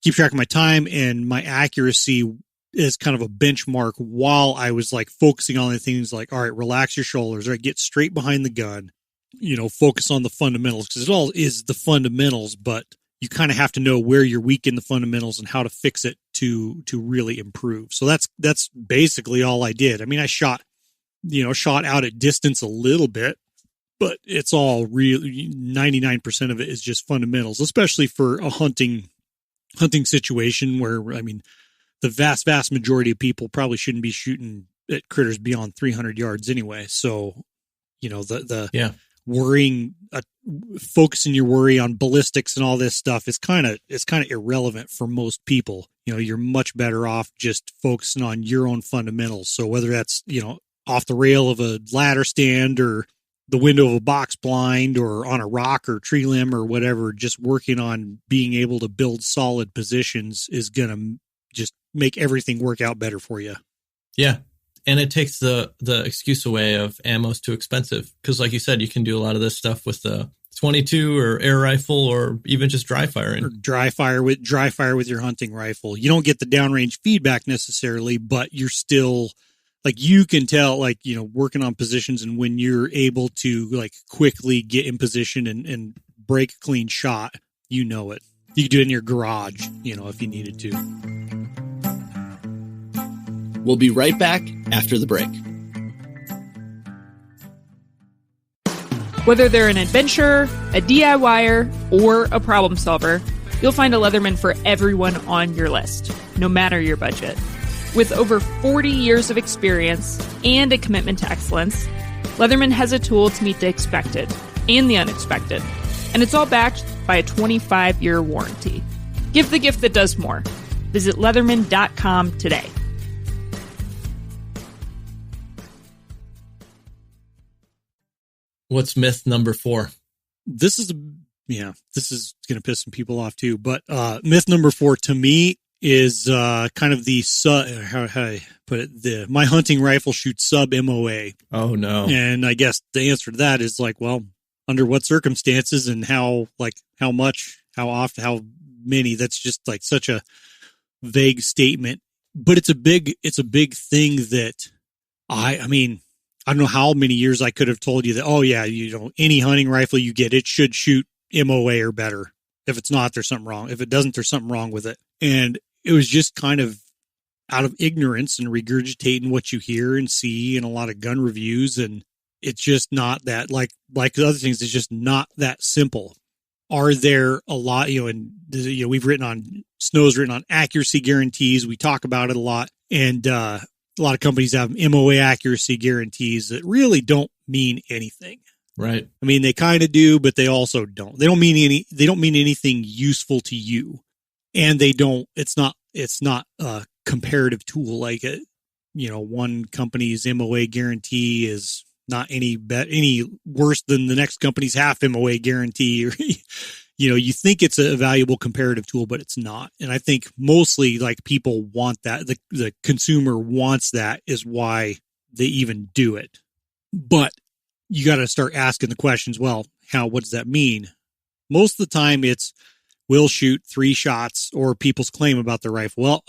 keep track of my time and my accuracy as kind of a benchmark while I was like focusing on the things like, all right, relax your shoulders, right, get straight behind the gun, focus on the fundamentals, because it all is the fundamentals, but you kind of have to know where you're weak in the fundamentals and how to fix it to really improve. So that's basically all I did. I mean, I shot out at distance a little bit, but it's all really 99% of it is just fundamentals, especially for a hunting situation where, I mean, the vast majority of people probably shouldn't be shooting at critters beyond 300 yards anyway. So, worrying, focusing your worry on ballistics and all this stuff is kind of irrelevant for most people. You're much better off just focusing on your own fundamentals. So whether that's, off the rail of a ladder stand or the window of a box blind or on a rock or tree limb or whatever, just working on being able to build solid positions is going to just make everything work out better for you. Yeah. And it takes the excuse away of ammo's too expensive. Because like you said, you can do a lot of this stuff with the 22 or air rifle or even just dry firing. Or dry fire with your hunting rifle. You don't get the downrange feedback necessarily, but you're still like, you can tell, like, working on positions, and when you're able to like quickly get in position and break a clean shot, it. You can do it in your garage, if you needed to. We'll be right back after the break. Whether they're an adventurer, a DIYer, or a problem solver, you'll find a Leatherman for everyone on your list, no matter your budget. With over 40 years of experience and a commitment to excellence, Leatherman has a tool to meet the expected and the unexpected, and it's all backed by a 25-year warranty. Give the gift that does more. Visit Leatherman.com today. What's myth number 4? This is going to piss some people off too, but myth number 4 to me is kind of the how I put it, my hunting rifle shoots sub MOA. Oh no. And I guess the answer to that is like, well, under what circumstances and how much, how often, how many. That's just like such a vague statement, but it's a big thing that I mean, I don't know how many years I could have told you that, oh yeah, any hunting rifle you get, it should shoot MOA or better. If it's not, there's something wrong. If it doesn't, there's something wrong with it. And it was just kind of out of ignorance and regurgitating what you hear and see in a lot of gun reviews. And it's just not that, like the other things, it's just not that simple. Are there a lot, we've written on, Snow's written on accuracy guarantees. We talk about it a lot. And a lot of companies have MOA accuracy guarantees that really don't mean anything. Right. I mean, they kind of do, but they also don't. They don't mean anything useful to you. And it's not a comparative tool. Like, one company's MOA guarantee is not any worse than the next company's half MOA guarantee. Or, you think it's a valuable comparative tool, but it's not. And I think mostly like people want that. The consumer wants that is why they even do it. But you got to start asking the questions. Well, what does that mean? Most of the time it's, we'll shoot 3 shots, or people's claim about the rifle. Well,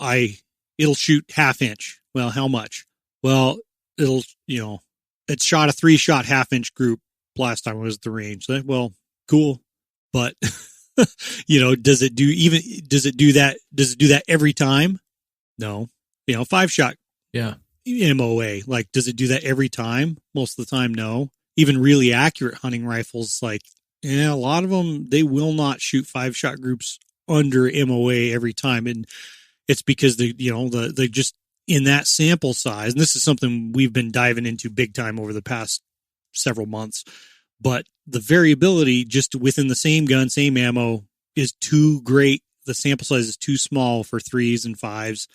it'll shoot 1/2 inch. Well, how much? Well, it shot a 3-shot 1/2 inch group last time I was at the range. Well, cool. But, does it do that? Does it do that every time? No. 5-shot. Yeah. MOA. Like, does it do that every time? Most of the time, no. Even really accurate hunting rifles, like, a lot of them, they will not shoot 5-shot groups under MOA every time. And it's because they just in that sample size. And this is something we've been diving into big time over the past several months, but the variability just within the same gun, same ammo is too great. The sample size is too small for 3s and 5s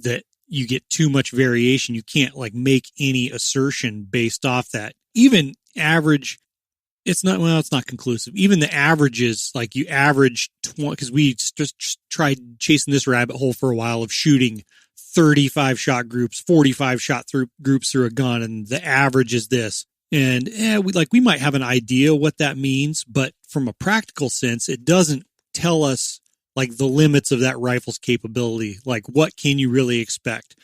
that you get too much variation. You can't like make any assertion based off that. Even average, it's not conclusive. Even the averages, like you average 20, because we just tried chasing this rabbit hole for a while of shooting 35 shot groups, 45 shot groups through a gun, and the average is this. And we might have an idea what that means, but from a practical sense, it doesn't tell us like the limits of that rifle's capability. Like, what can you really expect?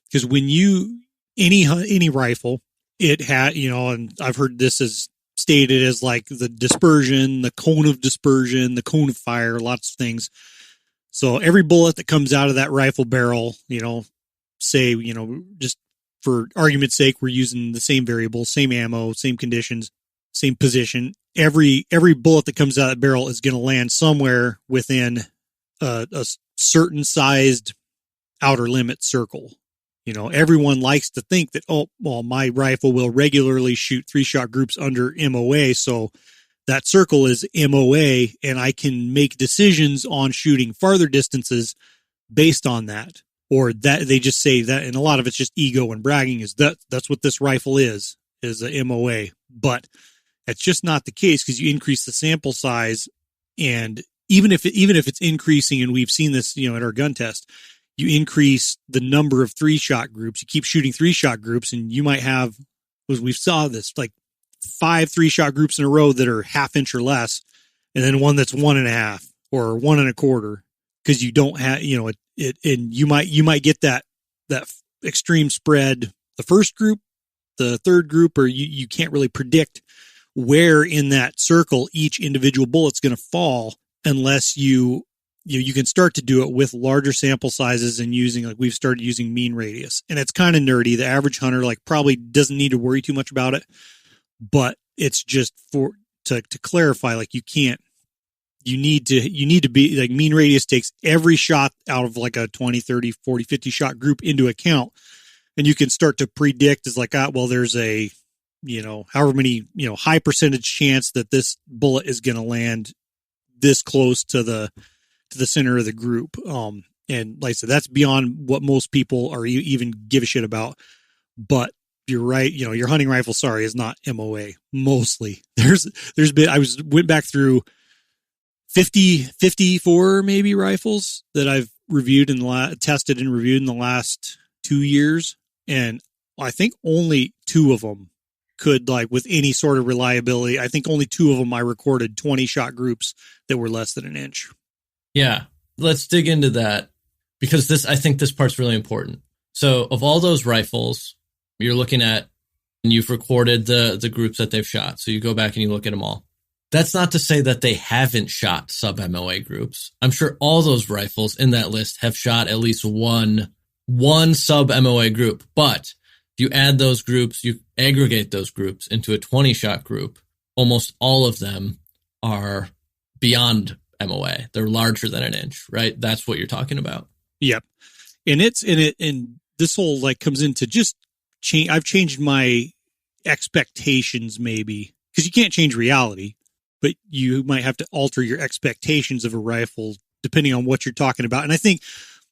Because when any rifle, it had, and I've heard this as stated as like the dispersion, the cone of dispersion, the cone of fire, lots of things. So every bullet that comes out of that rifle barrel, say, just for argument's sake, we're using the same variable, same ammo, same conditions, same position. Every bullet that comes out of that barrel is going to land somewhere within a certain sized outer limit circle. Everyone likes to think that, my rifle will regularly shoot 3-shot groups under MOA. So that circle is MOA, and I can make decisions on shooting farther distances based on that. Or that they just say that, and a lot of it's just ego and bragging, is that's what this rifle is a MOA. But that's just not the case, because you increase the sample size, and even if it's increasing, and we've seen this, at our gun test, you increase the number of 3-shot groups. You keep shooting 3-shot groups, and you might have, as we saw this, like 5 3-shot groups in a row that are 1/2 inch or less, and then one that's 1.5 or 1 1/4, because you don't have, and you might get that extreme spread the first group, the third group, or you can't really predict where in that circle each individual bullet's going to fall unless you can start to do it with larger sample sizes and using, like we've started using mean radius. And it's kind of nerdy. The average hunter probably doesn't need to worry too much about it, but it's just to clarify, you need to be like, mean radius takes every shot out of like a 20, 30, 40, 50 shot group into account. And you can start to predict is like, there's a, however many, high percentage chance that this bullet is going to land this close to the center of the group. And like I said, that's beyond what most people are even give a shit about. But you're right. Your hunting rifle, is not MOA mostly. There's been, went back through 54 maybe rifles that I've reviewed and tested and reviewed in the last 2 years. And I think only 2 of them could, with any sort of reliability, I think only 2 of them I recorded 20 shot groups that were less than 1 inch. Yeah. Let's dig into that, because I think this part's really important. So of all those rifles you're looking at, and you've recorded the groups that they've shot. So you go back and you look at them all. That's not to say that they haven't shot sub-MOA groups. I'm sure all those rifles in that list have shot at least one sub-MOA group. But if you add those groups, you aggregate those groups into a 20-shot group, almost all of them are beyond MOA. They're larger than 1 inch, right? That's what you're talking about. Yep. And and this whole comes into just change. I've changed my expectations maybe, because you can't change reality, but you might have to alter your expectations of a rifle depending on what you're talking about. And I think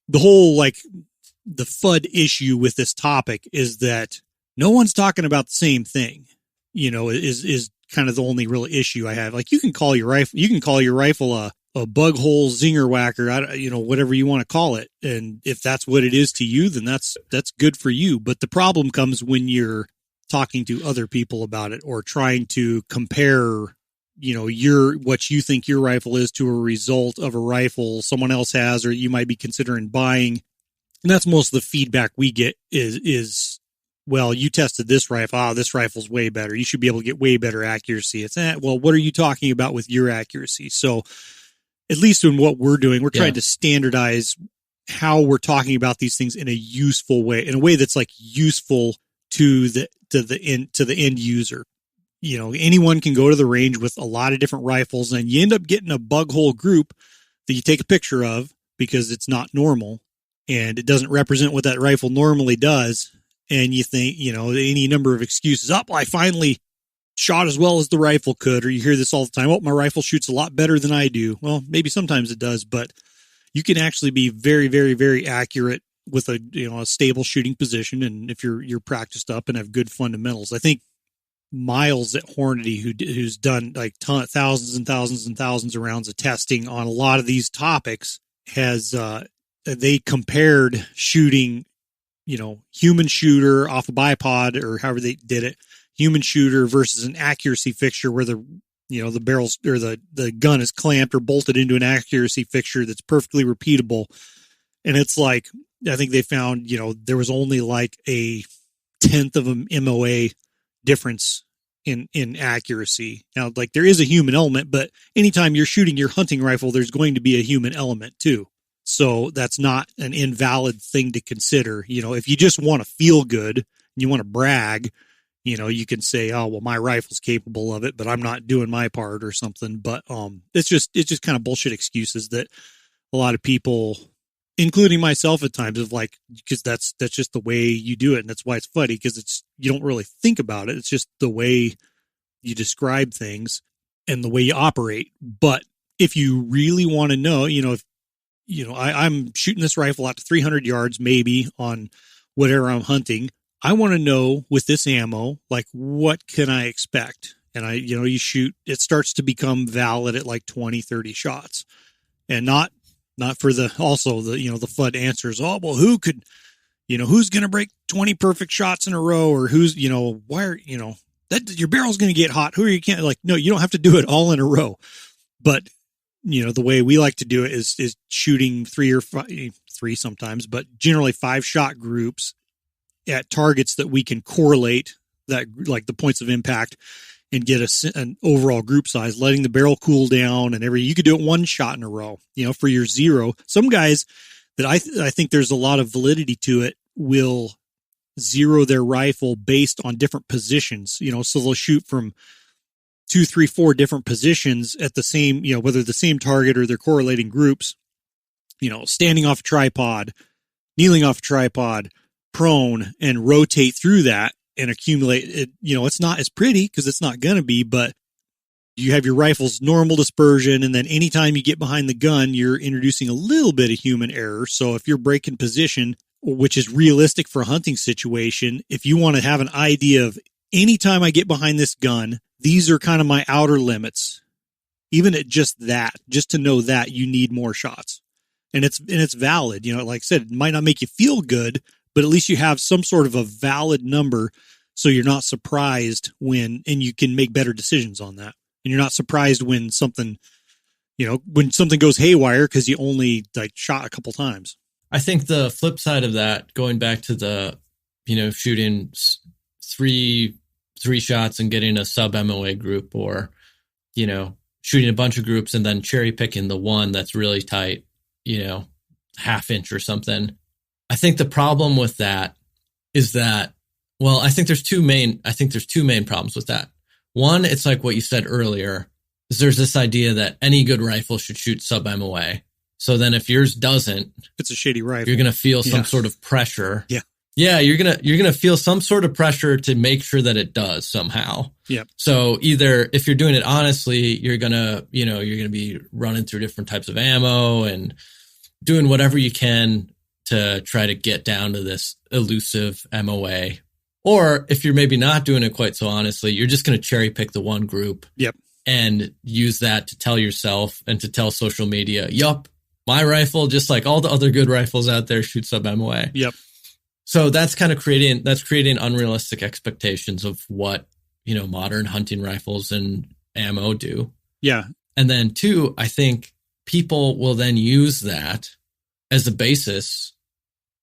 the whole, the Fudd issue with this topic is that no one's talking about the same thing, is kind of the only real issue I have. You can call your rifle a bug hole zinger whacker, whatever you want to call it. And if that's what it is to you, then that's good for you. But the problem comes when you're talking to other people about it, or trying to compare, what you think your rifle is to a result of a rifle someone else has, or you might be considering buying. And that's most of the feedback we get is, well, you tested this rifle. This rifle's way better. You should be able to get way better accuracy. It's well, what are you talking about with your accuracy? So at least in what we're doing, we're trying to standardize how we're talking about these things in a useful way, in a way that's useful to the end user. Anyone can go to the range with a lot of different rifles, and you end up getting a bug hole group that you take a picture of because it's not normal and it doesn't represent what that rifle normally does. And you think, any number of excuses. I finally shot as well as the rifle could, or you hear this all the time. My rifle shoots a lot better than I do. Well, maybe sometimes it does, but you can actually be very, very, very accurate with a stable shooting position, and if you're practiced up and have good fundamentals. I think Miles at Hornady, who's done like thousands and thousands and thousands of rounds of testing on a lot of these topics, has they compared shooting, human shooter off a bipod or however they did it, human shooter versus an accuracy fixture where the barrels or the gun is clamped or bolted into an accuracy fixture that's perfectly repeatable. And it's like, I think they found, there was only like a 1/10 of an MOA difference in accuracy. Now, like there is a human element, but anytime you're shooting your hunting rifle, there's going to be a human element too. So that's not an invalid thing to consider. If you just want to feel good and you want to brag, you can say, oh, well, my rifle's capable of it, but I'm not doing my part or something. But it's just kind of bullshit excuses that a lot of people, including myself at times, of like, because that's just the way you do it. And that's why it's funny, because you don't really think about it. It's just the way you describe things and the way you operate. But if you really want to know, I'm shooting this rifle out to 300 yards, maybe on whatever I'm hunting. I want to know with this ammo, like, what can I expect? And you shoot, it starts to become valid at like 20, 30 shots, and not for the Fudd answers. Oh, well, who's going to break 20 perfect shots in a row, or who's, why are, that your barrel's going to get hot. Who are you? Can't, like, no, you don't have to do it all in a row. But, the way we like to do it is shooting three sometimes, but generally 5-shot groups at targets that we can correlate that, like the points of impact, and get an overall group size, letting the barrel cool down and you could do it 1 shot in a row, for your 0. Some guys that I think there's a lot of validity to it will 0 their rifle based on different positions, so they'll shoot from 2, 3, 4 different positions at the same, whether the same target or they're correlating groups, standing off a tripod, kneeling off a tripod, prone, and rotate through that and accumulate it. It's not as pretty because it's not going to be, but you have your rifle's normal dispersion. And then anytime you get behind the gun, you're introducing a little bit of human error. So if you're breaking position, which is realistic for a hunting situation, if you want to have an idea of anytime I get behind this gun, these are kind of my outer limits. Even at just to know that, you need more shots. And it's valid. Like I said, it might not make you feel good, but at least you have some sort of a valid number, so you're not surprised and you can make better decisions on that. And you're not surprised when something goes haywire because you only shot a couple times. I think the flip side of that, going back to the, shooting three shots and getting a sub MOA group, or, shooting a bunch of groups and then cherry picking the one that's really tight, 1/2 inch or something. I think the problem with that is that, well, I think there's two main problems with that. One, it's like what you said earlier, is there's this idea that any good rifle should shoot sub MOA. So then if yours doesn't, it's a shitty rifle. You're going to feel some sort of pressure. Yeah. Yeah, you're going to feel some sort of pressure to make sure that it does somehow. Yeah. So either if you're doing it honestly, you're going to be running through different types of ammo and doing whatever you can to try to get down to this elusive MOA. Or if you're maybe not doing it quite so honestly, you're just going to cherry pick the one group. Yep. And use that to tell yourself and to tell social media, yup, my rifle, just like all the other good rifles out there, shoots sub MOA. Yep. So that's kind of creating unrealistic expectations of what, modern hunting rifles and ammo do. Yeah. And then 2, I think people will then use that as a basis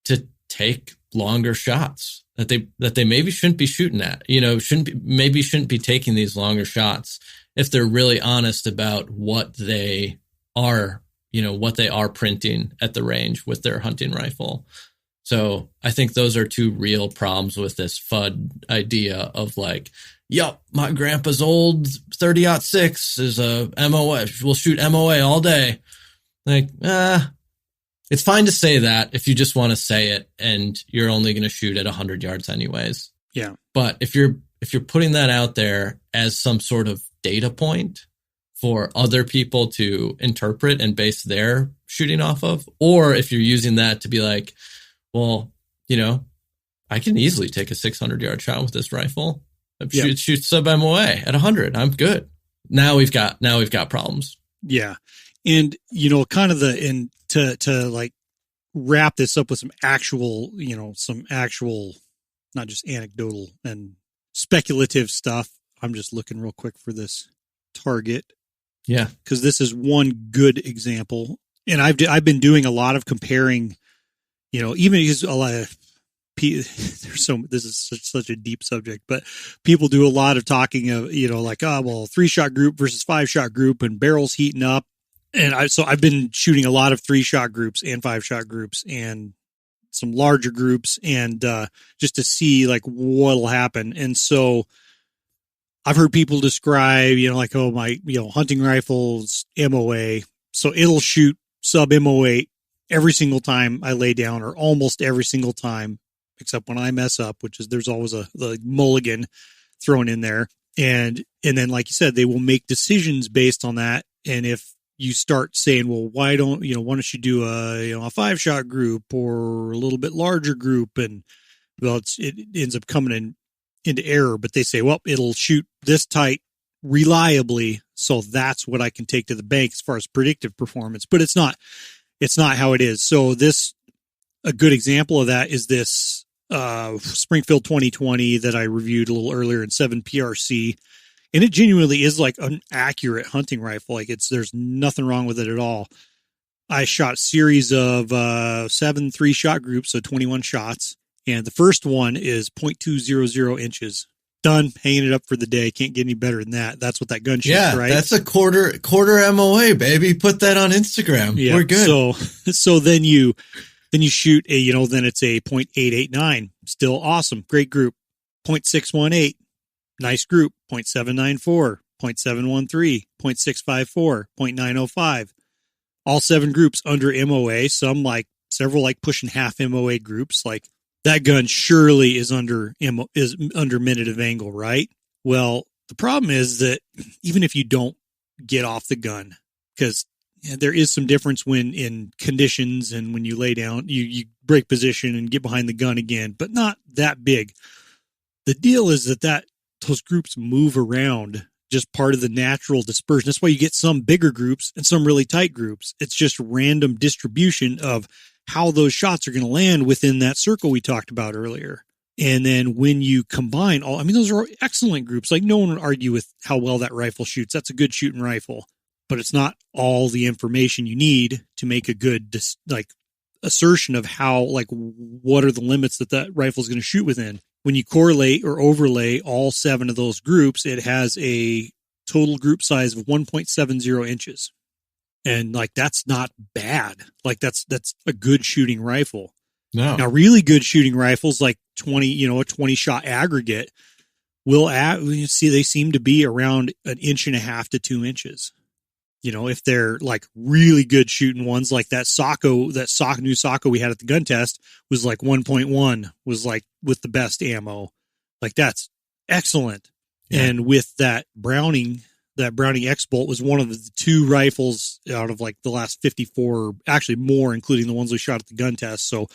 to take longer shots that they maybe shouldn't be shooting at, shouldn't be taking these longer shots if they're really honest about what they are printing at the range with their hunting rifle. So I think those are 2 real problems with this Fudd idea of like, yup, my grandpa's old 30-06 is a MOA. We'll shoot MOA all day. Like, it's fine to say that if you just want to say it and you're only going to shoot at 100 yards anyways. Yeah. But if you're putting that out there as some sort of data point for other people to interpret and base their shooting off of, or if you're using that to be like, well, I can easily take a 600-yard shot with this rifle. Shoot sub MOA at 100. I'm good. Now we've got problems. Yeah. And, kind of to like wrap this up with some actual, not just anecdotal and speculative stuff. I'm just looking real quick for this target. Yeah. Because this is one good example. And I've been doing a lot of comparing, even because a lot of this is such a deep subject, but people do a lot of talking of, 3-shot group versus 5-shot group and barrels heating up. And I've been shooting a lot of 3-shot groups and 5-shot groups and some larger groups and just to see like what'll happen. And so I've heard people describe, my hunting rifle's MOA. So it'll shoot sub MOA every single time I lay down, or almost every single time, except when I mess up, which is there's always the mulligan thrown in there. And then, like you said, they will make decisions based on that. And if you start saying, well, why don't you do a 5-shot group or a little bit larger group? And well, it ends up coming into error, but they say, well, it'll shoot this tight reliably. So that's what I can take to the bank as far as predictive performance, but it's not how it is. So a good example of that is this Springfield 2020 that I reviewed a little earlier in 7 PRC. And it genuinely is like an accurate hunting rifle. Like there's nothing wrong with it at all. I shot a series of 7 3-shot groups, so 21 shots. And the first one is 0.200 inches. Done, hanging it up for the day. Can't get any better than that. That's what that gun shoots, right? That's a quarter MOA, baby. Put that on Instagram. Yeah, we're good. So then you shoot then it's a 0.889. Still awesome. Great group. 0.618. Nice group. 0.794. 0.713. 0.654. 0.905. All 7 groups under MOA. Several pushing half MOA groups. Like that gun surely is under minute of angle, right? Well, the problem is that even if you don't get off the gun, because there is some difference when in conditions and when you lay down, you break position and get behind the gun again, but not that big. The deal is that those groups move around, just part of the natural dispersion. That's why you get some bigger groups and some really tight groups. It's just random distribution of how those shots are going to land within that circle we talked about earlier. And then when you combine those are excellent groups. Like no one would argue with how well that rifle shoots. That's a good shooting rifle, but it's not all the information you need to make a good assertion of how, what are the limits that rifle is going to shoot within. When you correlate or overlay all 7 of those groups, it has a total group size of 1.70 inches. And that's not bad. That's a good shooting rifle. No. Now, really good shooting rifles, like 20, a 20-shot aggregate, they seem to be around 1.5 to 2 inches. If they're really good shooting ones, like that new Socko we had at the gun test was 1.1, was with the best ammo. That's excellent. Yeah. And with that Browning X-Bolt was one of the 2 rifles out of the last 54, actually more, including the ones we shot at the gun test. So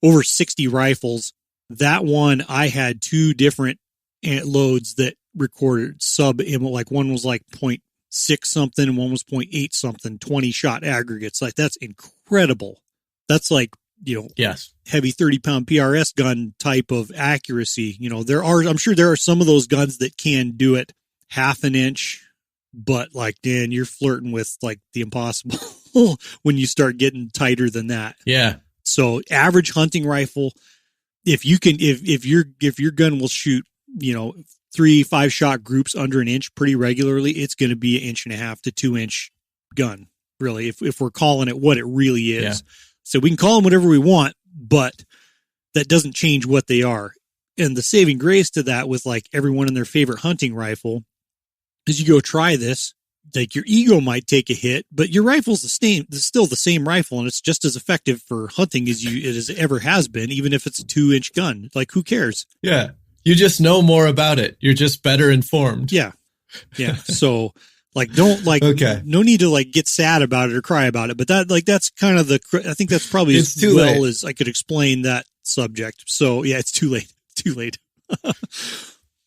over 60 rifles. That one, I had 2 different loads that recorded sub ammo. One was 0.6 something and one was 0.8 something, 20-shot aggregates. That's incredible. That's yes, heavy 30-pound PRS gun type of accuracy. I'm sure there are some of those guns that can do it half an inch, but Dan, you're flirting with the impossible when you start getting tighter than that. Yeah. So average hunting rifle, if your gun will shoot, 3 5-shot groups under an inch pretty regularly, it's going to be 1.5 to 2 inch gun, really, if we're calling it what it really is. Yeah. So we can call them whatever we want, but that doesn't change what they are. And the saving grace to that with everyone in their favorite hunting rifle is you go try this, your ego might take a hit, but your rifle's still the same rifle, and it's just as effective for hunting as it ever has been, even if it's a 2-inch gun. Who cares? Yeah. You just know more about it. You're just better informed. Yeah. Yeah. So don't okay. No need to get sad about it or cry about it. But that's kind of I think that's probably as well as I could explain that subject. So yeah, it's too late. Too late.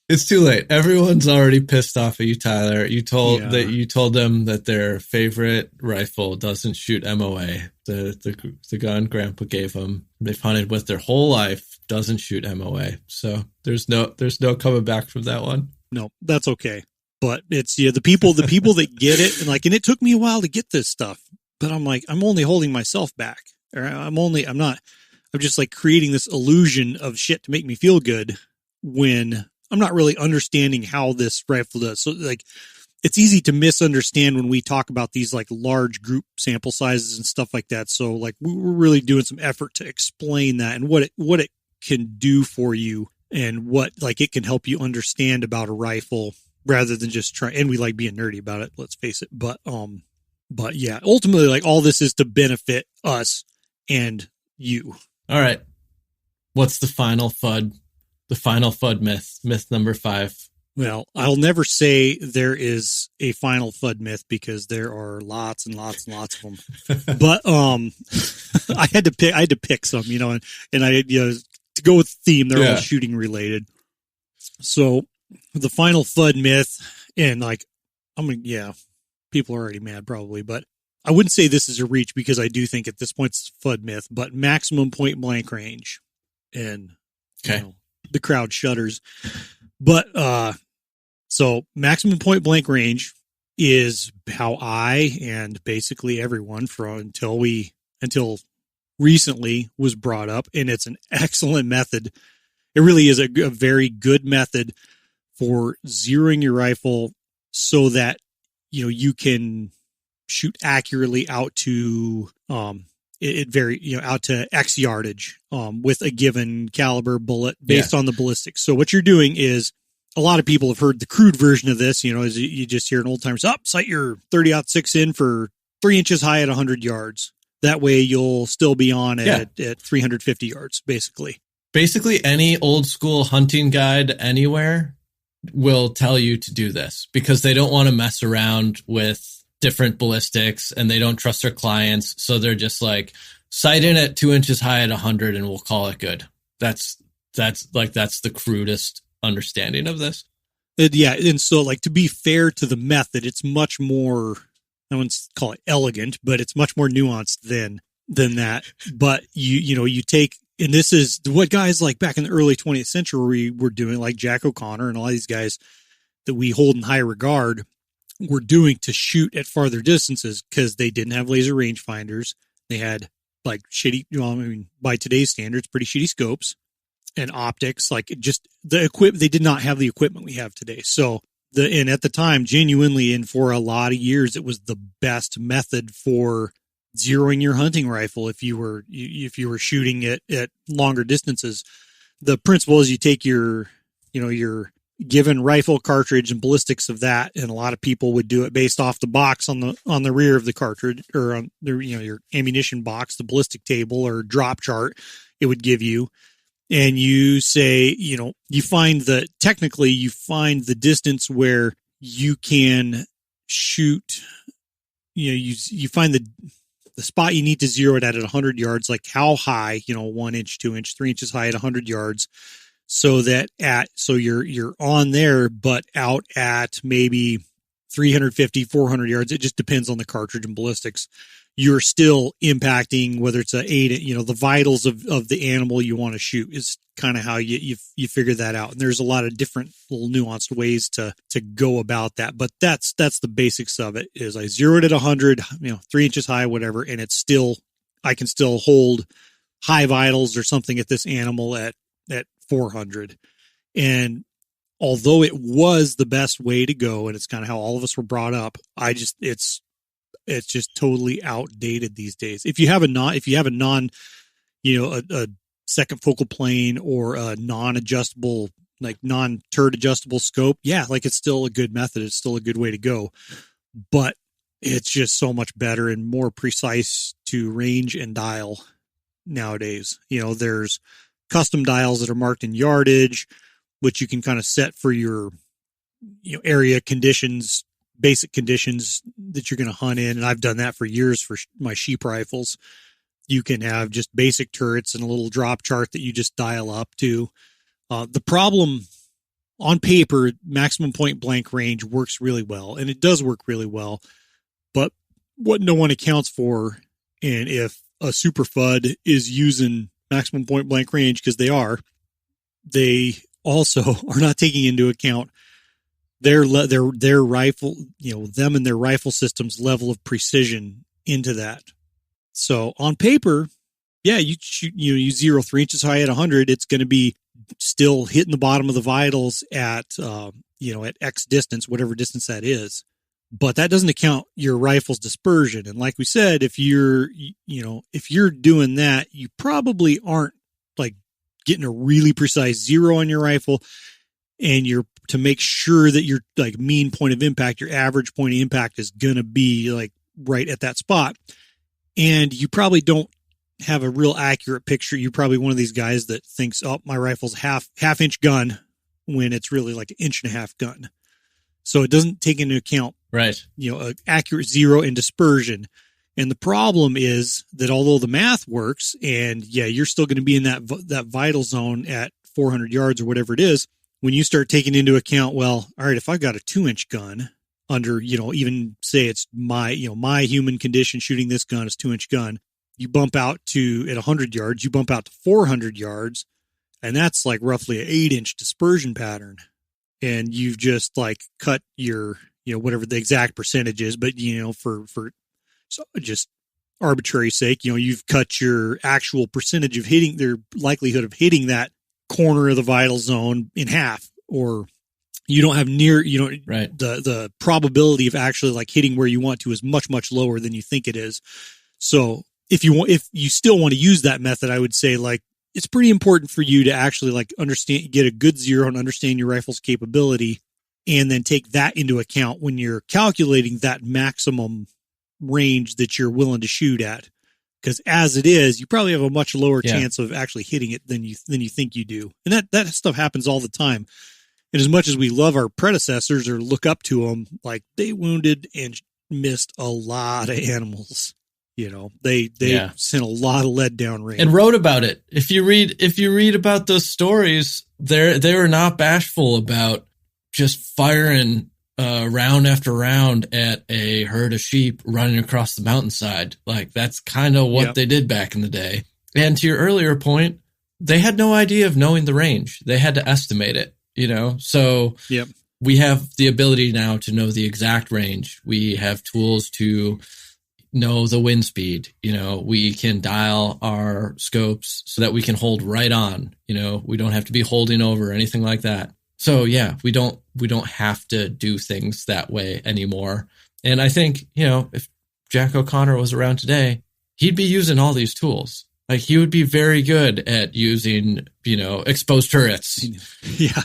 It's too late. Everyone's already pissed off at you, Tyler. You told them that their favorite rifle doesn't shoot MOA. The gun Grandpa gave them, they've hunted with their whole life, doesn't shoot MOA. So there's no coming back from that one. No, that's okay. But it's the people that get it, and it took me a while to get this stuff. But I'm like, I'm only holding myself back. Or I'm just like creating this illusion of shit to make me feel good when I'm not really understanding how this rifle does. So it's easy to misunderstand when we talk about these large group sample sizes and stuff like that. So we're really doing some effort to explain that and what it can do for you and what it can help you understand about a rifle rather than just try. And we like being nerdy about it, let's face it. But yeah, ultimately all this is to benefit us and you. All right. What's the final Fudd? The final Fudd myth number 5. Well, I'll never say there is a final Fudd myth because there are lots and lots and lots of them. But I had to pick some, and I to go with the theme, they're all shooting related. So the final Fudd myth, and people are already mad probably, but I wouldn't say this is a reach because I do think at this point it's a Fudd myth, but maximum point blank range. And the crowd shudders. But so maximum point blank range is how I and basically everyone until recently was brought up, and it's an excellent method. It really is a very good method for zeroing your rifle so that you can shoot accurately out to out to X yardage with a given caliber bullet based on the ballistics. So what you're doing is, a lot of people have heard the crude version of this, is you just hear an old timer say, sight your 30-06 in for 3 inches high at 100 yards. That way you'll still be on at 350 yards, basically. Basically any old school hunting guide anywhere will tell you to do this because they don't want to mess around with different ballistics and they don't trust their clients. So they're just sight in at 2 inches high at 100 and we'll call it good. That's the crudest understanding of this. And so to be fair to the method, it's much more, I wouldn't call it elegant, but it's much more nuanced than that. But you take, and this is what guys back in the early 20th century were doing, like Jack O'Connor and all these guys that we hold in high regard were doing to shoot at farther distances because they didn't have laser rangefinders. They had shitty, by today's standards, pretty shitty scopes and optics. Just the equipment, they did not have the equipment we have today. So and at the time, genuinely, and for a lot of years, it was the best method for zeroing your hunting rifle if you were shooting at longer distances. The principle is you take your given rifle cartridge and ballistics of that, and a lot of people would do it based off the box on the rear of the cartridge, or on your ammunition box, the ballistic table or drop chart it would give you. And you say, you find the distance where you can shoot, you find the spot you need to zero it at 100 yards, how high, 1 inch, 2 inch, 3 inches high at 100 yards. So that you're on there, but out at maybe 350, 400 yards. It just depends on the cartridge and ballistics. You're still impacting whether it's the vitals of the animal you want to shoot is kind of how you figure that out. And there's a lot of different little nuanced ways to go about that. But that's the basics of it. Is I zeroed at 100, 3 inches high, whatever, and I can still hold high vitals or something at this animal at 400. And although it was the best way to go, and it's kind of how all of us were brought up, it's just totally outdated these days. If you have a second focal plane or a non-adjustable, non-turret adjustable scope, it's still a good method. It's still a good way to go, but it's just so much better and more precise to range and dial nowadays. There's custom dials that are marked in yardage, which you can kind of set for your area conditions, basic conditions that you're going to hunt in. And I've done that for years for my sheep rifles. You can have just basic turrets and a little drop chart that you just dial up to. The problem on paper, maximum point blank range works really well, and it does work really well. But what no one accounts for, and if a super Fudd is using maximum point blank range, because they also are not taking into account their rifle, them and their rifle system's level of precision into that. So on paper, yeah, you shoot, you zero 3 inches high at 100, it's going to be still hitting the bottom of the vitals at, at X distance, whatever distance that is. But that doesn't account your rifle's dispersion. And like we said, if you're doing that, you probably aren't like getting a really precise zero on your rifle. And to make sure that your like mean point of impact, your average point of impact is going to be like right at that spot. And you probably don't have a real accurate picture. You're probably one of these guys that thinks, oh, my rifle's half inch gun, when it's really like an 1.5 inch gun. So it doesn't take into account, right, an accurate zero and dispersion. And the problem is that although the math works, and yeah, you're still going to be in that vital zone at 400 yards or whatever it is, when you start taking into account, well, all right, if I've got a 2-inch gun under, even say it's my human condition shooting this gun is 2-inch gun, you bump out to at 100 yards, you bump out to 400 yards, and that's like roughly an 8-inch dispersion pattern. And you've just like cut your, whatever the exact percentage is, but for just arbitrary sake, you've cut your actual percentage of hitting, their likelihood of hitting that corner of the vital zone in half, or you don't have right. The probability of actually like hitting where you want to is much, much lower than you think it is. So if you still want to use that method, I would say like, it's pretty important for you to actually like get a good zero and understand your rifle's capability, and then take that into account when you're calculating that maximum range that you're willing to shoot at. Because as it is, you probably have a much lower chance of actually hitting it than you think you do. And that stuff happens all the time. And as much as we love our predecessors or look up to them, like they wounded and missed a lot of animals. They sent a lot of lead down range and wrote about it. If you read about those stories, they were not bashful about just firing round after round at a herd of sheep running across the mountainside. Like that's kind of what they did back in the day. And to your earlier point, they had no idea of knowing the range. They had to estimate it, So we have the ability now to know the exact range. We have tools to know the wind speed. We can dial our scopes so that we can hold right on. We don't have to be holding over or anything like that. So yeah, we don't have to do things that way anymore. And I think, if Jack O'Connor was around today, he'd be using all these tools. Like he would be very good at using, exposed turrets. Yeah.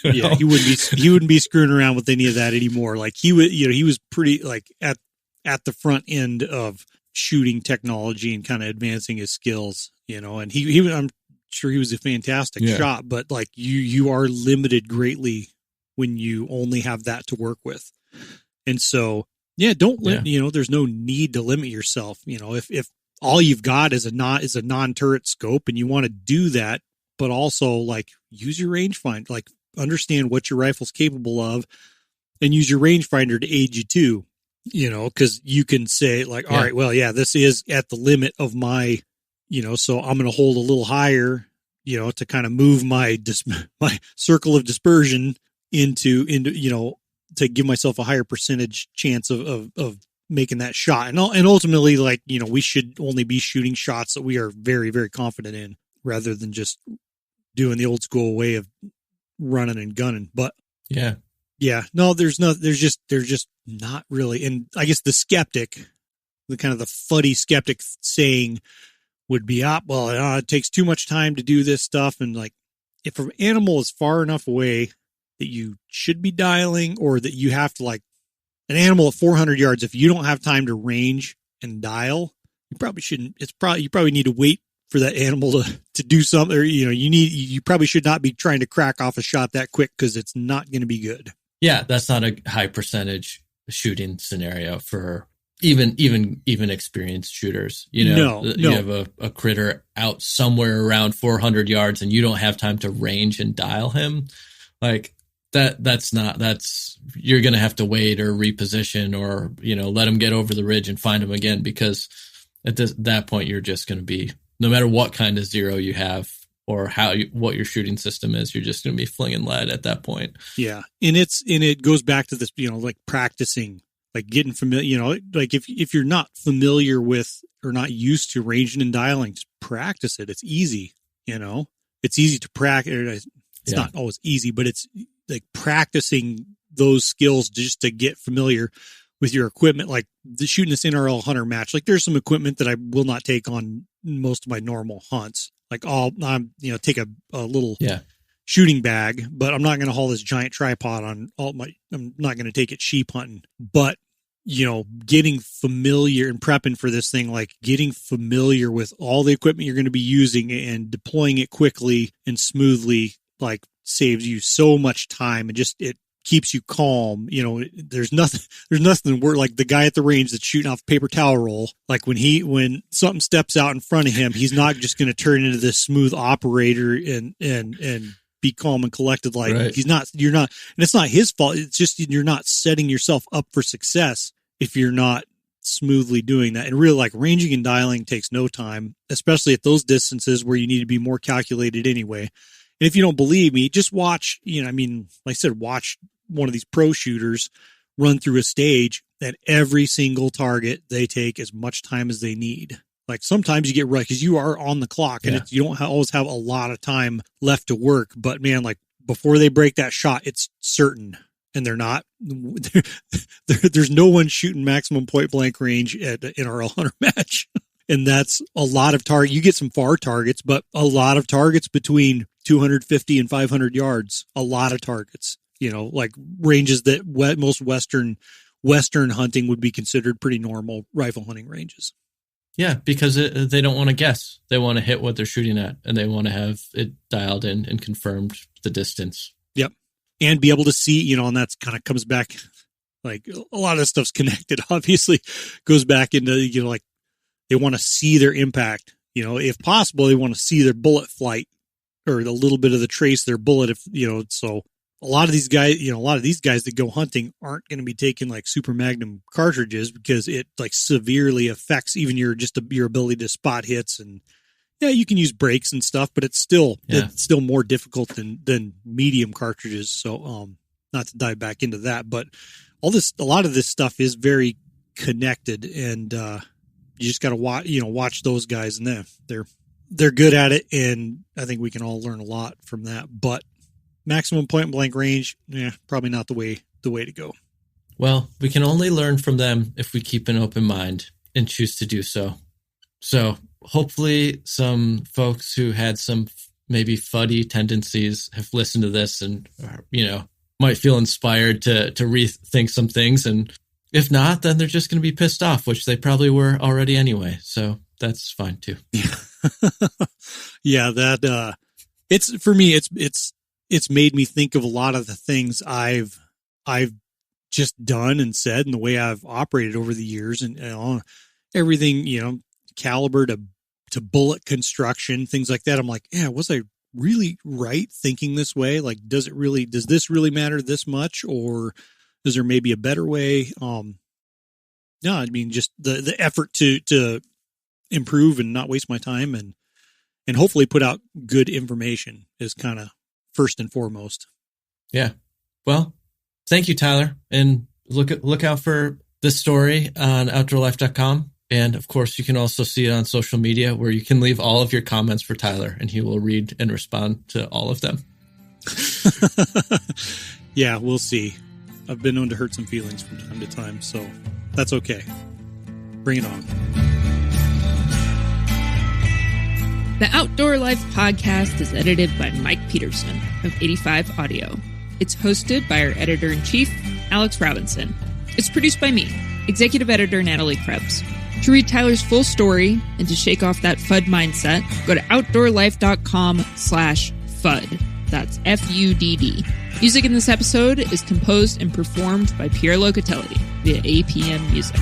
Yeah, he wouldn't be screwing around with any of that anymore. Like he was pretty like at the front end of shooting technology and kind of advancing his skills, and I'm sure he was a fantastic shot, but like you are limited greatly when you only have that to work with. And so, there's no need to limit yourself. If all you've got is a non-turret scope and you want to do that, but also like use your rangefinder, like understand what your rifle's capable of and use your rangefinder to aid you too. Because you can say like, all right, well, yeah, this is at the limit of my, so I'm going to hold a little higher, to kind of move my circle of dispersion into, to give myself a higher percentage chance of making that shot. And ultimately, like, we should only be shooting shots that we are very, very confident in rather than just doing the old school way of running and gunning. But no, there's just not really. And I guess the skeptic, the kind of the fuddy skeptic saying would be, it takes too much time to do this stuff. And like, if an animal is far enough away that you should be dialing, or that you have to like an animal at 400 yards, if you don't have time to range and dial, you probably shouldn't. You probably need to wait for that animal to do something, or, you probably should not be trying to crack off a shot that quick, because it's not going to be good. Yeah, that's not a high percentage shooting scenario for even experienced shooters, you know, you have a critter out somewhere around 400 yards and you don't have time to range and dial him. Like that's you're going to have to wait or reposition or, you know, let him get over the ridge and find him again, because at that point, you're just going to be, no matter what kind of zero you have or what your shooting system is, you're just going to be flinging lead at that point. Yeah. And it goes back to this, you know, like practicing, like getting familiar, you know, like if you're not familiar with or not used to ranging and dialing, just practice it. It's easy, you know, it's easy to practice. It's not always easy, but it's like practicing those skills just to get familiar with your equipment, like shooting this NRL hunter match. Like there's some equipment that I will not take on most of my normal hunts. Like I'm, you know, take a little shooting bag, but I'm not going to haul this giant tripod on I'm not going to take it sheep hunting. But, you know, getting familiar and prepping for this thing, like getting familiar with all the equipment you're going to be using and deploying it quickly and smoothly, like saves you so much time and just, it keeps you calm. You know, there's nothing where like the guy at the range that's shooting off a paper towel roll, like when something steps out in front of him, he's not just going to turn into this smooth operator and be calm and collected. Like you're not, and it's not his fault. It's just, you're not setting yourself up for success if you're not smoothly doing that. And really, like, ranging and dialing takes no time, especially at those distances where you need to be more calculated anyway. And if you don't believe me, just watch, you know, I mean, like I said, watch one of these pro shooters run through a stage, and every single target they take as much time as they need. Like sometimes you get right because you are on the clock and you don't always have a lot of time left to work. But man, like before they break that shot, it's certain. And they're not, there's no one shooting maximum point blank range at an NRL hunter match. And that's a lot of target. You get some far targets, but a lot of targets between 250 and 500 yards, a lot of targets, you know, like ranges that most Western hunting would be considered pretty normal rifle hunting ranges. Yeah, because they don't want to guess. They want to hit what they're shooting at, and they want to have it dialed in and confirmed the distance. Yep. And be able to see, you know, and that's kind of comes back, like a lot of this stuff's connected, obviously goes back into, you know, like they want to see their impact, you know, if possible, they want to see their bullet flight or the little bit of the trace their bullet. If, you know, so a lot of these guys that go hunting aren't going to be taking like super magnum cartridges because it like severely affects even your ability to spot hits. And yeah, you can use brakes and stuff, but it's still more difficult than medium cartridges. So, not to dive back into that, but a lot of this stuff is very connected, and you just got to watch those guys, and they're good at it, and I think we can all learn a lot from that. But maximum point blank range, probably not the way to go. Well, we can only learn from them if we keep an open mind and choose to do so. So hopefully some folks who had some maybe fuddy tendencies have listened to this and, you know, might feel inspired to rethink some things. And if not, then they're just going to be pissed off, which they probably were already anyway. So that's fine too. Yeah, that it's for me, it's made me think of a lot of the things I've just done and said and the way I've operated over the years and everything, you know, caliber to bullet construction, things like that. I'm like, yeah, was I really right thinking this way? Like, does this really matter this much, or is there maybe a better way? No, I mean, just the effort to improve and not waste my time and hopefully put out good information is kind of first and foremost. Yeah. Well, thank you, Tyler. And look out for this story on outdoorlife.com. And of course, you can also see it on social media where you can leave all of your comments for Tyler and he will read and respond to all of them. Yeah, we'll see. I've been known to hurt some feelings from time to time, so that's okay. Bring it on. The Outdoor Life podcast is edited by Mike Pedersen of 85 Audio. It's hosted by our editor-in-chief, Alex Robinson. It's produced by me, executive editor Natalie Krebs. To read Tyler's full story and to shake off that Fudd mindset, go to outdoorlife.com/Fudd. That's Fudd. Music in this episode is composed and performed by Pierre Locatelli via APM Music.